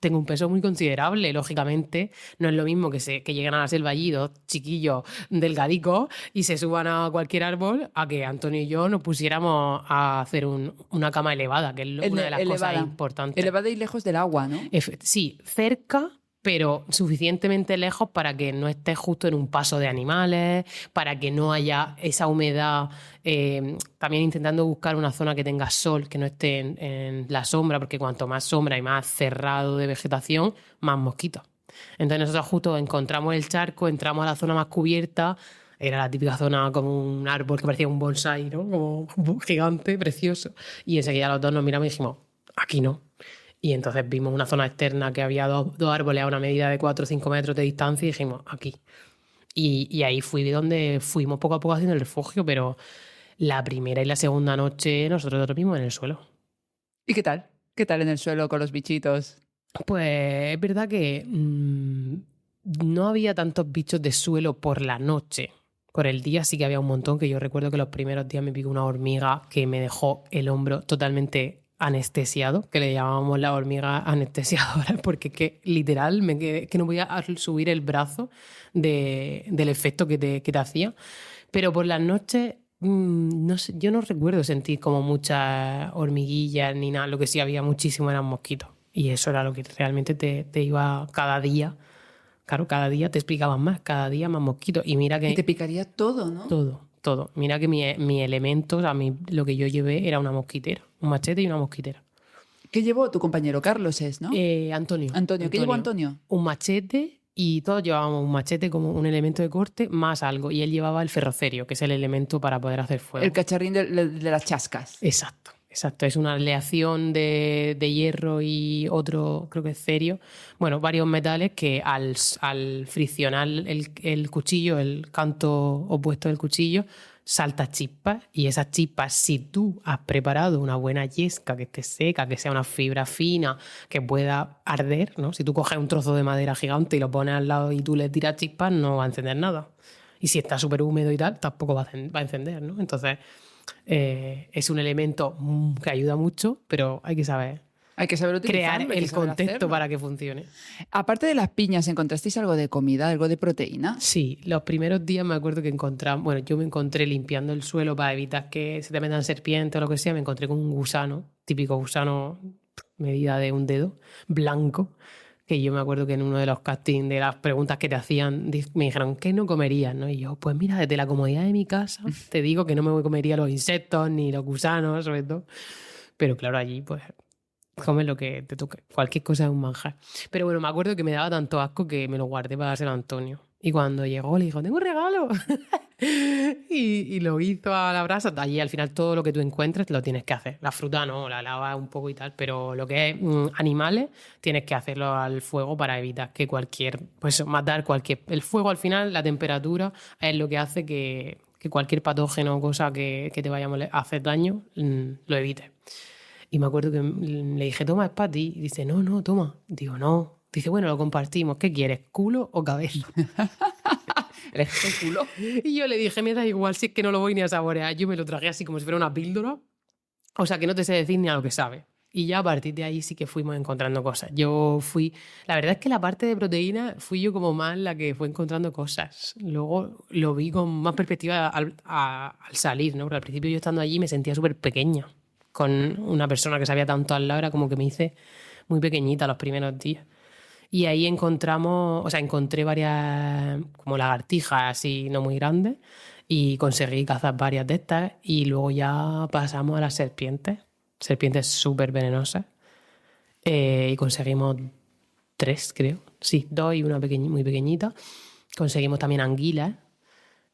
tengo un peso muy considerable, lógicamente. No es lo mismo que lleguen a la selva allí dos chiquillos delgadicos y se suban a cualquier árbol a que Antonio y yo nos pusiéramos a hacer una cama elevada, que es una de las cosas importantes. Elevada y lejos del agua, ¿no? Sí, cerca, pero suficientemente lejos para que no estés justo en un paso de animales, para que no haya esa humedad. También intentando buscar una zona que tenga sol, que no esté en la sombra, porque cuanto más sombra y más cerrado de vegetación, más mosquitos. Entonces nosotros justo encontramos el charco, entramos a la zona más cubierta. Era la típica zona como un árbol que parecía un bonsái, ¿no? Como gigante, precioso. Y enseguida los dos nos miramos y dijimos, aquí no. Y entonces vimos una zona externa que había dos árboles a una medida de 4 o 5 metros de distancia y dijimos, aquí. Y ahí fui donde fuimos poco a poco haciendo el refugio, pero la primera y la segunda noche nosotros dormimos en el suelo. ¿Y qué tal? ¿Qué tal en el suelo con los bichitos? Pues es verdad que no había tantos bichos de suelo por la noche. Por el día sí que había un montón, que yo recuerdo que los primeros días me picó una hormiga que me dejó el hombro totalmente anestesiado, que le llamábamos la hormiga anestesiadora, porque que literal me quedé, que no podía subir el brazo del efecto que te hacía. Pero por las noches, no sé, yo no recuerdo sentir como muchas hormiguillas ni nada, lo que sí había muchísimo eran mosquitos. Y eso era lo que realmente te iba cada día. Claro, cada día te explicaban más, cada día más mosquitos. Y mira que... Y te picaría todo, ¿no? Todo. Mira que mi elemento, o sea, lo que yo llevé era una mosquitera, un machete y una mosquitera. ¿Qué llevó tu compañero? Carlos es, ¿no? Antonio. ¿Qué llevó Antonio? Un machete, y todos llevábamos un machete como un elemento de corte más algo. Y él llevaba el ferrocerio, que es el elemento para poder hacer fuego. El cacharrín de las chascas. Exacto. Es una aleación de hierro y otro, creo que es cerio. Bueno, varios metales que al friccionar el cuchillo, el canto opuesto del cuchillo, salta chispas. Y esas chispas, si tú has preparado una buena yesca que esté seca, que sea una fibra fina, que pueda arder, ¿no? Si tú coges un trozo de madera gigante y lo pones al lado y tú le tiras chispas, no va a encender nada. Y si está súper húmedo y tal, tampoco va a encender, ¿no? Entonces... es un elemento que ayuda mucho, pero hay que saber crear el contexto para que funcione. Aparte de las piñas, ¿encontrasteis algo de comida, algo de proteína? Sí, los primeros días me acuerdo que yo me encontré limpiando el suelo para evitar que se te metan serpientes o lo que sea, me encontré con un gusano, típico gusano medida de un dedo, blanco, que yo me acuerdo que en uno de los castings, de las preguntas que te hacían, me dijeron, ¿qué no comerías? ¿No? Y yo, pues mira, desde la comodidad de mi casa te digo que no me comería los insectos ni los gusanos, sobre todo. Pero claro, allí pues comes lo que te toque. Cualquier cosa es un manjar. Pero bueno, me acuerdo que me daba tanto asco que me lo guardé para dárselo a Antonio. Y cuando llegó le dijo, tengo un regalo. y lo hizo a la brasa. Allí al final todo lo que tú encuentres lo tienes que hacer. La fruta no, la lavas un poco y tal, pero lo que es animales tienes que hacerlo al fuego para evitar que matar cualquier... El fuego al final, la temperatura, es lo que hace que cualquier patógeno o cosa que te vaya a hacer daño, lo evites. Y me acuerdo que le dije, toma, es para ti. Y dice, no, toma. Digo, no. Dice, bueno, lo compartimos. ¿Qué quieres, culo o cabeza? ¿Elegiste el culo? Y yo le dije, me da igual, si es que no lo voy ni a saborear. Yo me lo tragué así como si fuera una píldora. O sea, que no te sé decir ni a lo que sabe. Y ya a partir de ahí sí que fuimos encontrando cosas. La verdad es que la parte de proteína fui yo como más la que fue encontrando cosas. Luego lo vi con más perspectiva al salir, ¿no? Porque al principio yo estando allí me sentía súper pequeña. Con una persona que sabía tanto al lado, era como que me hice muy pequeñita los primeros días. Y ahí encontré varias como lagartijas así no muy grandes y conseguí cazar varias de estas y luego ya pasamos a las serpientes súper venenosas y conseguimos 3, creo. Sí, 2 y una muy pequeñita. Conseguimos también anguilas,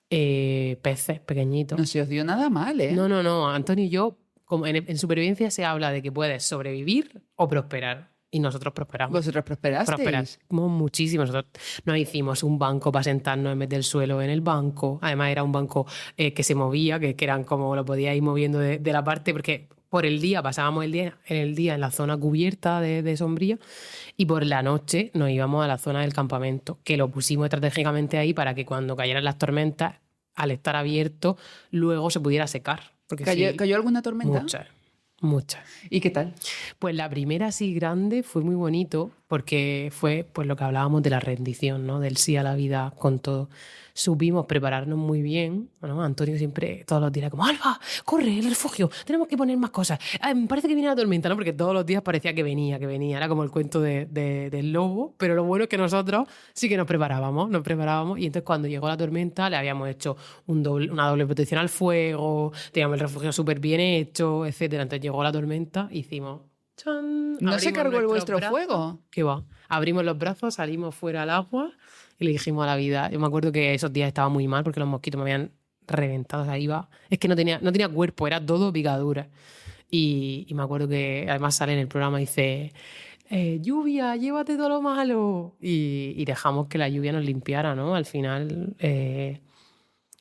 peces pequeñitos. No se os dio nada mal, ¿eh? No, Antonio y yo, como en supervivencia se habla de que puedes sobrevivir o prosperar. Y nosotros prosperamos. ¿Vosotros prosperasteis? Prosperamos muchísimo. Nosotros nos hicimos un banco para sentarnos en vez del suelo en el banco. Además era un banco que se movía, que eran como lo podías ir moviendo de la parte, porque por el día pasábamos el día en la zona cubierta de sombrilla y por la noche nos íbamos a la zona del campamento, que lo pusimos estratégicamente ahí para que cuando cayeran las tormentas, al estar abierto, luego se pudiera secar. Porque ¿Cayó alguna tormenta? Muchas. ¿Y qué tal? Pues la primera así grande fue muy bonito porque fue pues lo que hablábamos de la rendición, ¿no? Del sí a la vida con todo. Supimos prepararnos muy bien, ¿no? Antonio siempre todos los días como Alba, corre, el refugio, tenemos que poner más cosas. Me parece que viene la tormenta, ¿no? Porque todos los días parecía que venía. Era como el cuento del lobo, pero lo bueno es que nosotros sí que nos preparábamos y entonces cuando llegó la tormenta le habíamos hecho una doble protección al fuego, teníamos el refugio súper bien hecho, etcétera. Entonces llegó la tormenta, hicimos ¡chan! ¿No se cargó el vuestro brazos. fuego? ¿Qué va? Abrimos los brazos, salimos fuera al agua y le dijimos a la vida. Yo me acuerdo que esos días estaba muy mal porque los mosquitos me habían reventado. O sea, es que no tenía cuerpo, era todo picadura. Y me acuerdo que además sale en el programa y dice, lluvia, llévate todo lo malo. Y dejamos que la lluvia nos limpiara, ¿no? Al final,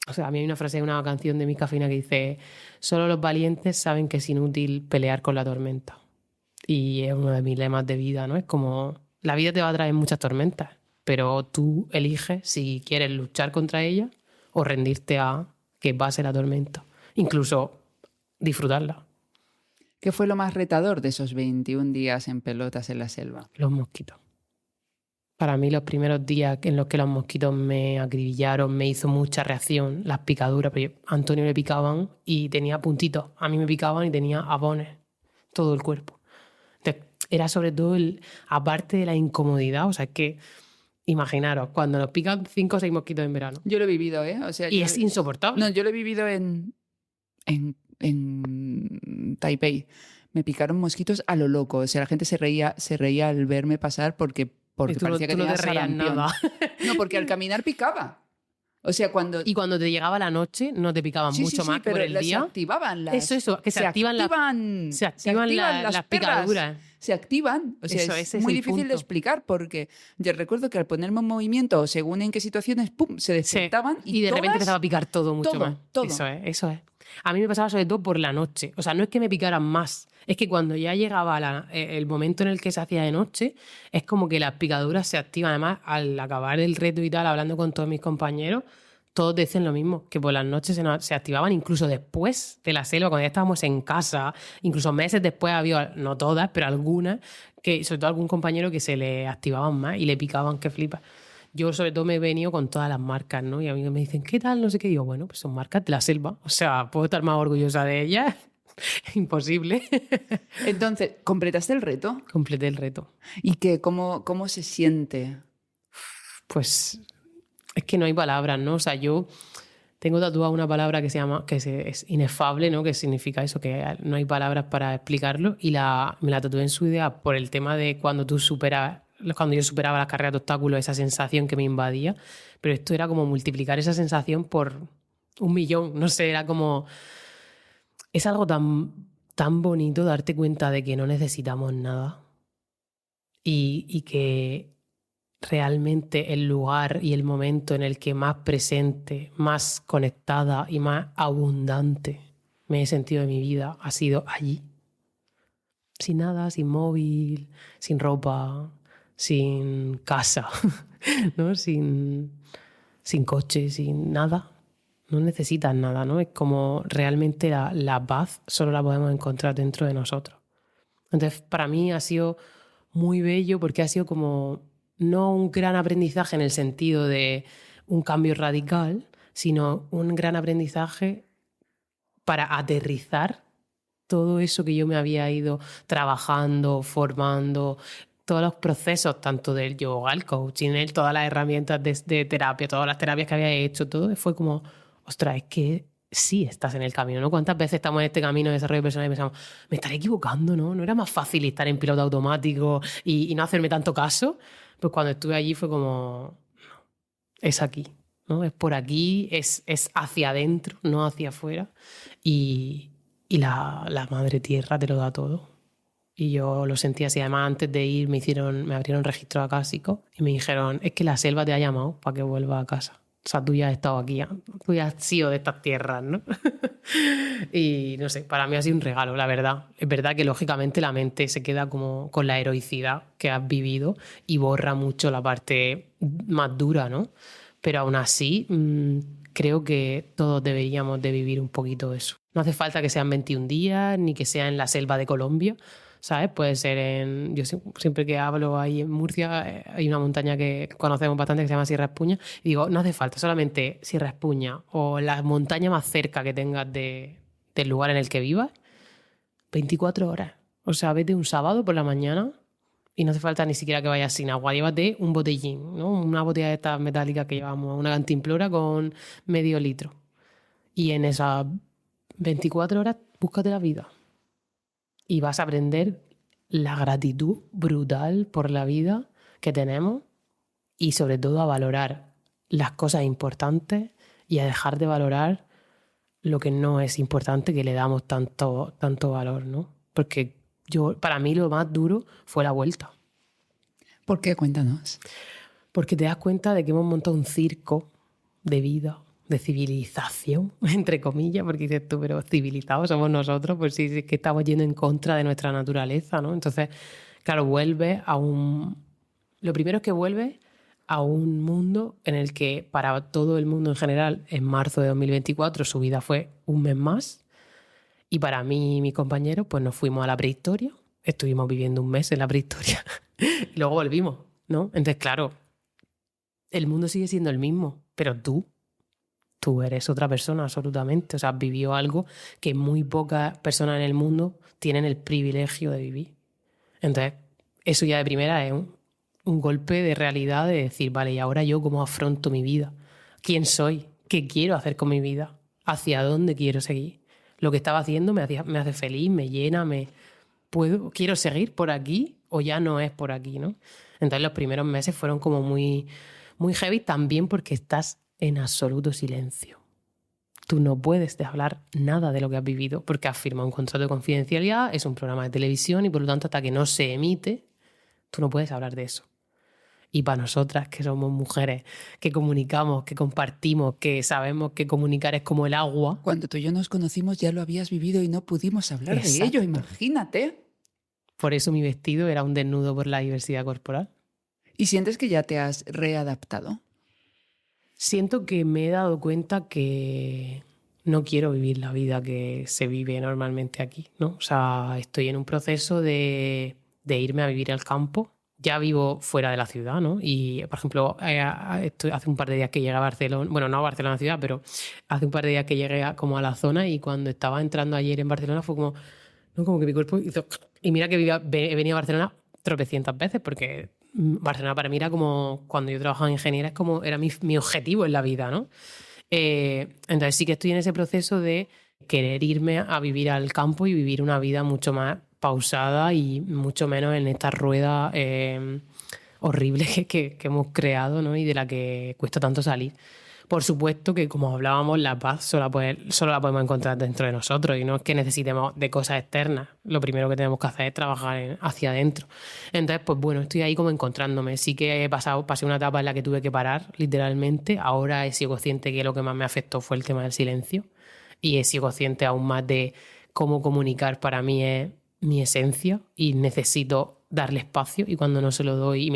o sea, a mí hay una frase de una canción de Miss Cafeína que dice, solo los valientes saben que es inútil pelear con la tormenta. Y es uno de mis lemas de vida, ¿no? Es como, la vida te va a traer muchas tormentas, pero tú eliges si quieres luchar contra ella o rendirte a que pase la tormenta. Incluso disfrutarla. ¿Qué fue lo más retador de esos 21 días en pelotas en la selva? Los mosquitos. Para mí los primeros días en los que los mosquitos me acribillaron me hizo mucha reacción, las picaduras. Pero a Antonio le picaban y tenía puntitos. A mí me picaban y tenía abones todo el cuerpo. Entonces, era sobre todo aparte de la incomodidad, o sea, es que imaginaros, cuando nos pican 5 o 6 mosquitos en verano. Yo lo he vivido, ¿eh? O sea, y es insoportable. No, yo lo he vivido en Taipei. Me picaron mosquitos a lo loco. O sea, la gente se reía al verme pasar porque parecía que tú no tenía te reías sarampión. nada. No, porque al caminar picaba. O sea, cuando... Y cuando te llegaba la noche no te picaban mucho más que por el día. Se activaban las... Eso, que se activan las picaduras. Se activan. O sea, ese es muy el difícil punto. de explicar porque yo recuerdo que al ponerme en movimiento, según en qué situaciones, ¡pum!, se despertaban y de repente empezaba a picar todo mucho más. Todo. Eso es. A mí me pasaba sobre todo por la noche. O sea, no es que me picaran más. Es que cuando ya llegaba el momento en el que se hacía de noche, es como que las picaduras se activan. Además, al acabar el reto y tal, hablando con todos mis compañeros, todos dicen lo mismo, que por las noches se activaban incluso después de la selva, cuando ya estábamos en casa, incluso meses después había, no todas, pero algunas, que sobre todo algún compañero que se le activaban más y le picaban que flipa. Yo sobre todo me he venido con todas las marcas, ¿no? Y a mí me dicen, ¿qué tal? No sé qué. Y yo, bueno, pues son marcas de la selva. O sea, puedo estar más orgullosa de ellas Imposible. Entonces, ¿completaste el reto? Completé el reto. ¿Y cómo se siente? Pues es que no hay palabras, ¿no? O sea, yo tengo tatuada una palabra que se llama, es inefable, ¿no? Que significa eso, que no hay palabras para explicarlo. Y me la tatué en su idea por el tema de cuando yo superaba las carreras de obstáculos, esa sensación que me invadía. Pero esto era como multiplicar esa sensación por 1.000.000, no sé, era como... Es algo tan bonito darte cuenta de que no necesitamos nada y que realmente el lugar y el momento en el que más presente, más conectada y más abundante me he sentido en mi vida ha sido allí. Sin nada, sin móvil, sin ropa, sin casa, ¿no? Sin coche, sin nada. No necesitas nada, ¿no? Es como realmente la paz solo la podemos encontrar dentro de nosotros. Entonces, para mí ha sido muy bello porque ha sido como no un gran aprendizaje en el sentido de un cambio radical, sino un gran aprendizaje para aterrizar todo eso que yo me había ido trabajando, formando, todos los procesos, tanto del yoga, el coaching, todas las herramientas de terapia, todas las terapias que había hecho, todo fue como, ostras, es que sí estás en el camino, ¿no? ¿Cuántas veces estamos en este camino de desarrollo personal y pensamos, me estaré equivocando, ¿no? ¿No era más fácil estar en piloto automático y no hacerme tanto caso? Pues cuando estuve allí fue como, es aquí, ¿no? Es por aquí, es hacia adentro, no hacia afuera. Y la madre tierra te lo da todo. Y yo lo sentí así. Además, antes de ir me abrieron registro acásico y me dijeron, es que la selva te ha llamado para que vuelvas a casa. O sea, tú ya has estado aquí, tú ya has sido de estas tierras, ¿no? Y no sé, para mí ha sido un regalo, la verdad. Es verdad que lógicamente la mente se queda como con la heroicidad que has vivido y borra mucho la parte más dura, ¿no? Pero aún así, creo que todos deberíamos de vivir un poquito eso. No hace falta que sean 21 días ni que sea en la selva de Colombia, ¿sabes? Puede ser yo siempre que hablo ahí en Murcia, hay una montaña que conocemos bastante que se llama Sierra Espuña, y digo, no hace falta, solamente Sierra Espuña o la montaña más cerca que tengas del lugar en el que vivas, 24 horas. O sea, vete un sábado por la mañana y no hace falta ni siquiera que vayas sin agua, llévate un botellín, ¿no? Una botella de estas metálicas que llevamos, una cantimplora con medio litro. Y en esas 24 horas búscate la vida. Y vas a aprender la gratitud brutal por la vida que tenemos y sobre todo a valorar las cosas importantes y a dejar de valorar lo que no es importante, que le damos tanto valor, ¿no? Porque para mí lo más duro fue la vuelta. ¿Por qué? Cuéntanos. Porque te das cuenta de que hemos montado un circo de vida, de civilización, entre comillas, porque dices tú, pero civilizados somos nosotros, pues sí, es que estamos yendo en contra de nuestra naturaleza, ¿no? Entonces, claro, lo primero es que vuelves a un mundo en el que para todo el mundo en general, en marzo de 2024, su vida fue un mes más. Y para mí y mis compañeros, pues nos fuimos a la prehistoria, estuvimos viviendo un mes en la prehistoria y luego volvimos, ¿no? Entonces, claro, el mundo sigue siendo el mismo, pero tú eres otra persona absolutamente. O sea, has vivido algo que muy pocas personas en el mundo tienen el privilegio de vivir. Entonces, eso ya de primera es un golpe de realidad de decir, vale, ¿y ahora yo cómo afronto mi vida? ¿Quién soy? ¿Qué quiero hacer con mi vida? ¿Hacia dónde quiero seguir? Lo que estaba haciendo me hace feliz, me llena, ¿quiero seguir por aquí o ya no es por aquí, ¿no? Entonces los primeros meses fueron como muy, muy heavy también porque estás en absoluto silencio. Tú no puedes hablar nada de lo que has vivido porque has firmado un contrato de confidencialidad, es un programa de televisión y por lo tanto hasta que no se emite, tú no puedes hablar de eso. Y para nosotras, que somos mujeres, que comunicamos, que compartimos, que sabemos que comunicar es como el agua. Cuando tú y yo nos conocimos ya lo habías vivido y no pudimos hablar de ello, imagínate. Por eso mi vestido era un desnudo por la diversidad corporal. ¿Y sientes que ya te has readaptado? Siento que me he dado cuenta que no quiero vivir la vida que se vive normalmente aquí, ¿no? O sea, estoy en un proceso de irme a vivir al campo ya vivo fuera de la ciudad, ¿no? Y, por ejemplo, hace un par de días que llegué a Barcelona, bueno, no a Barcelona ciudad, pero hace un par de días que llegué como a la zona, y cuando estaba entrando ayer en Barcelona fue como, ¿no? Como que mi cuerpo hizo... Y mira que he venido a Barcelona tropecientas veces, porque Barcelona para mí era como, cuando yo trabajaba en ingeniería, era mi objetivo en la vida, ¿no? Entonces sí que estoy en ese proceso de querer irme a vivir al campo y vivir una vida mucho más pausada y mucho menos en esta rueda horrible que hemos creado, ¿no? Y de la que cuesta tanto salir. Por supuesto que, como hablábamos, la paz solo la podemos encontrar dentro de nosotros, y no es que necesitemos de cosas externas. Lo primero que tenemos que hacer es trabajar hacia adentro. Entonces, pues bueno, estoy ahí como encontrándome. Sí que pasé una etapa en la que tuve que parar, literalmente. Ahora he sido consciente que lo que más me afectó fue el tema del silencio, y he sido consciente aún más de cómo comunicar para mí es mi esencia, y necesito darle espacio, y cuando no se lo doy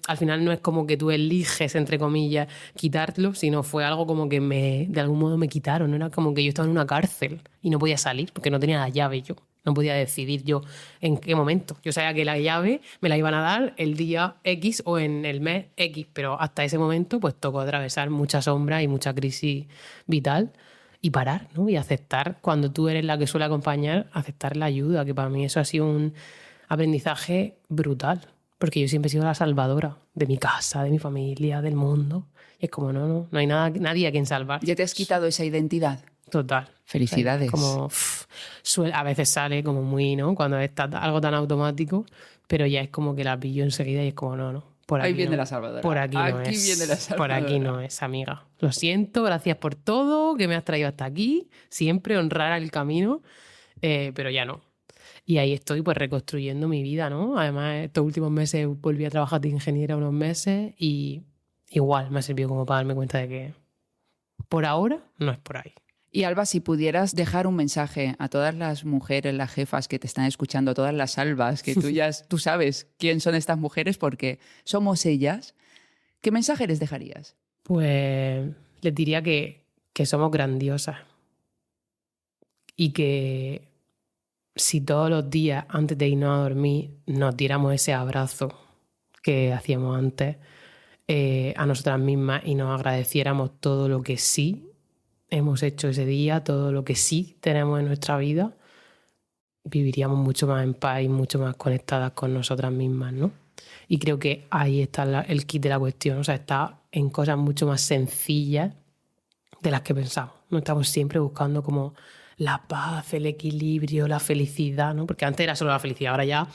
al final no es como que tú eliges, entre comillas, quitarlo, sino fue algo como que de algún modo me quitaron. Era como que yo estaba en una cárcel y no podía salir porque no tenía la llave yo. No podía decidir yo en qué momento. Yo sabía que la llave me la iban a dar el día X o en el mes X, pero hasta ese momento pues tocó atravesar mucha sombra y mucha crisis vital y parar, ¿no? Y aceptar, cuando tú eres la que suele acompañar, aceptar la ayuda, que para mí eso ha sido un aprendizaje brutal. Porque yo siempre he sido la salvadora de mi casa, de mi familia, del mundo. Y es como, no hay nadie a quien salvar. ¿Ya te has quitado esa identidad? Total. Felicidades. Como, a veces sale como muy, ¿no? Cuando está algo tan automático, pero ya es como que la pillo enseguida y es como, no. Por aquí ahí viene no. la salvadora. Por aquí no es. Viene la salvadora. Por aquí no es, amiga. Lo siento, gracias por todo, que me has traído hasta aquí. Siempre honrar el camino, pero ya no. Y ahí estoy pues reconstruyendo mi vida, ¿no? Además, estos últimos meses volví a trabajar de ingeniera unos meses y igual me ha servido como para darme cuenta de que por ahora no es por ahí. Y Alba, si pudieras dejar un mensaje a todas las mujeres, las jefas que te están escuchando, todas las albas, que tú sabes quién son estas mujeres porque somos ellas, ¿qué mensaje les dejarías? Pues les diría que somos grandiosas y que si todos los días antes de irnos a dormir nos diéramos ese abrazo que hacíamos antes a nosotras mismas y nos agradeciéramos todo lo que sí hemos hecho ese día, todo lo que sí tenemos en nuestra vida, viviríamos mucho más en paz y mucho más conectadas con nosotras mismas, ¿no? Y creo que ahí está el kit de la cuestión, o sea, está en cosas mucho más sencillas de las que pensamos. No estamos siempre buscando como la paz, el equilibrio, la felicidad, ¿no? Porque antes era solo la felicidad, ahora ya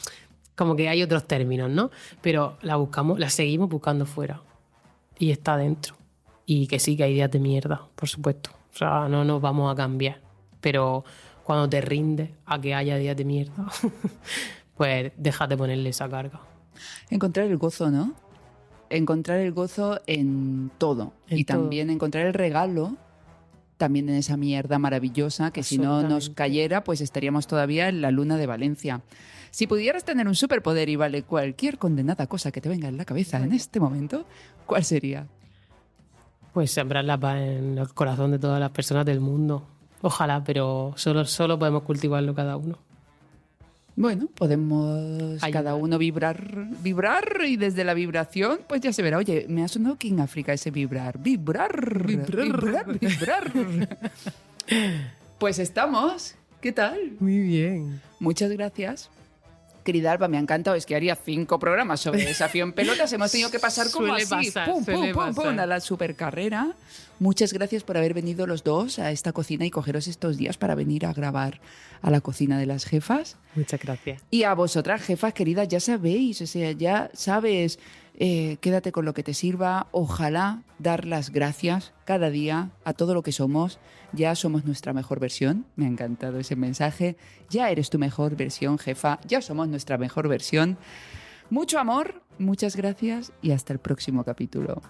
como que hay otros términos, ¿no? Pero la seguimos buscando fuera y está dentro. Y que sí, que hay días de mierda, por supuesto. O sea, no nos vamos a cambiar. Pero cuando te rindes a que haya días de mierda, pues deja de ponerle esa carga. Encontrar el gozo, ¿no? Encontrar el gozo en todo. Y también encontrar el regalo también en esa mierda maravillosa que si no nos cayera, pues estaríamos todavía en la luna de Valencia. Si pudieras tener un superpoder y vale cualquier condenada cosa que te venga en la cabeza en este momento, ¿cuál sería? Pues sembrar la paz en el corazón de todas las personas del mundo. Ojalá, pero solo podemos cultivarlo cada uno. Bueno, podemos cada uno vibrar y desde la vibración pues ya se verá. Oye, me ha sonado King África ese vibrar. Vibrar. Pues estamos. ¿Qué tal? Muy bien. Muchas gracias. Querida Alba, me ha encantado. Es que haría 5 programas sobre desafío en pelotas. Hemos tenido que pasar como pum, a la supercarrera. Muchas gracias por haber venido los dos a esta cocina y cogeros estos días para venir a grabar a la cocina de las jefas. Muchas gracias. Y a vosotras, jefas queridas, ya sabéis, o sea, ya sabes, quédate con lo que te sirva. Ojalá dar las gracias cada día a todo lo que somos. Ya somos nuestra mejor versión. Me ha encantado ese mensaje. Ya eres tu mejor versión, jefa. Ya somos nuestra mejor versión. Mucho amor, muchas gracias y hasta el próximo capítulo.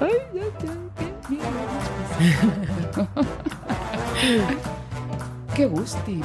Ay, qué gusti.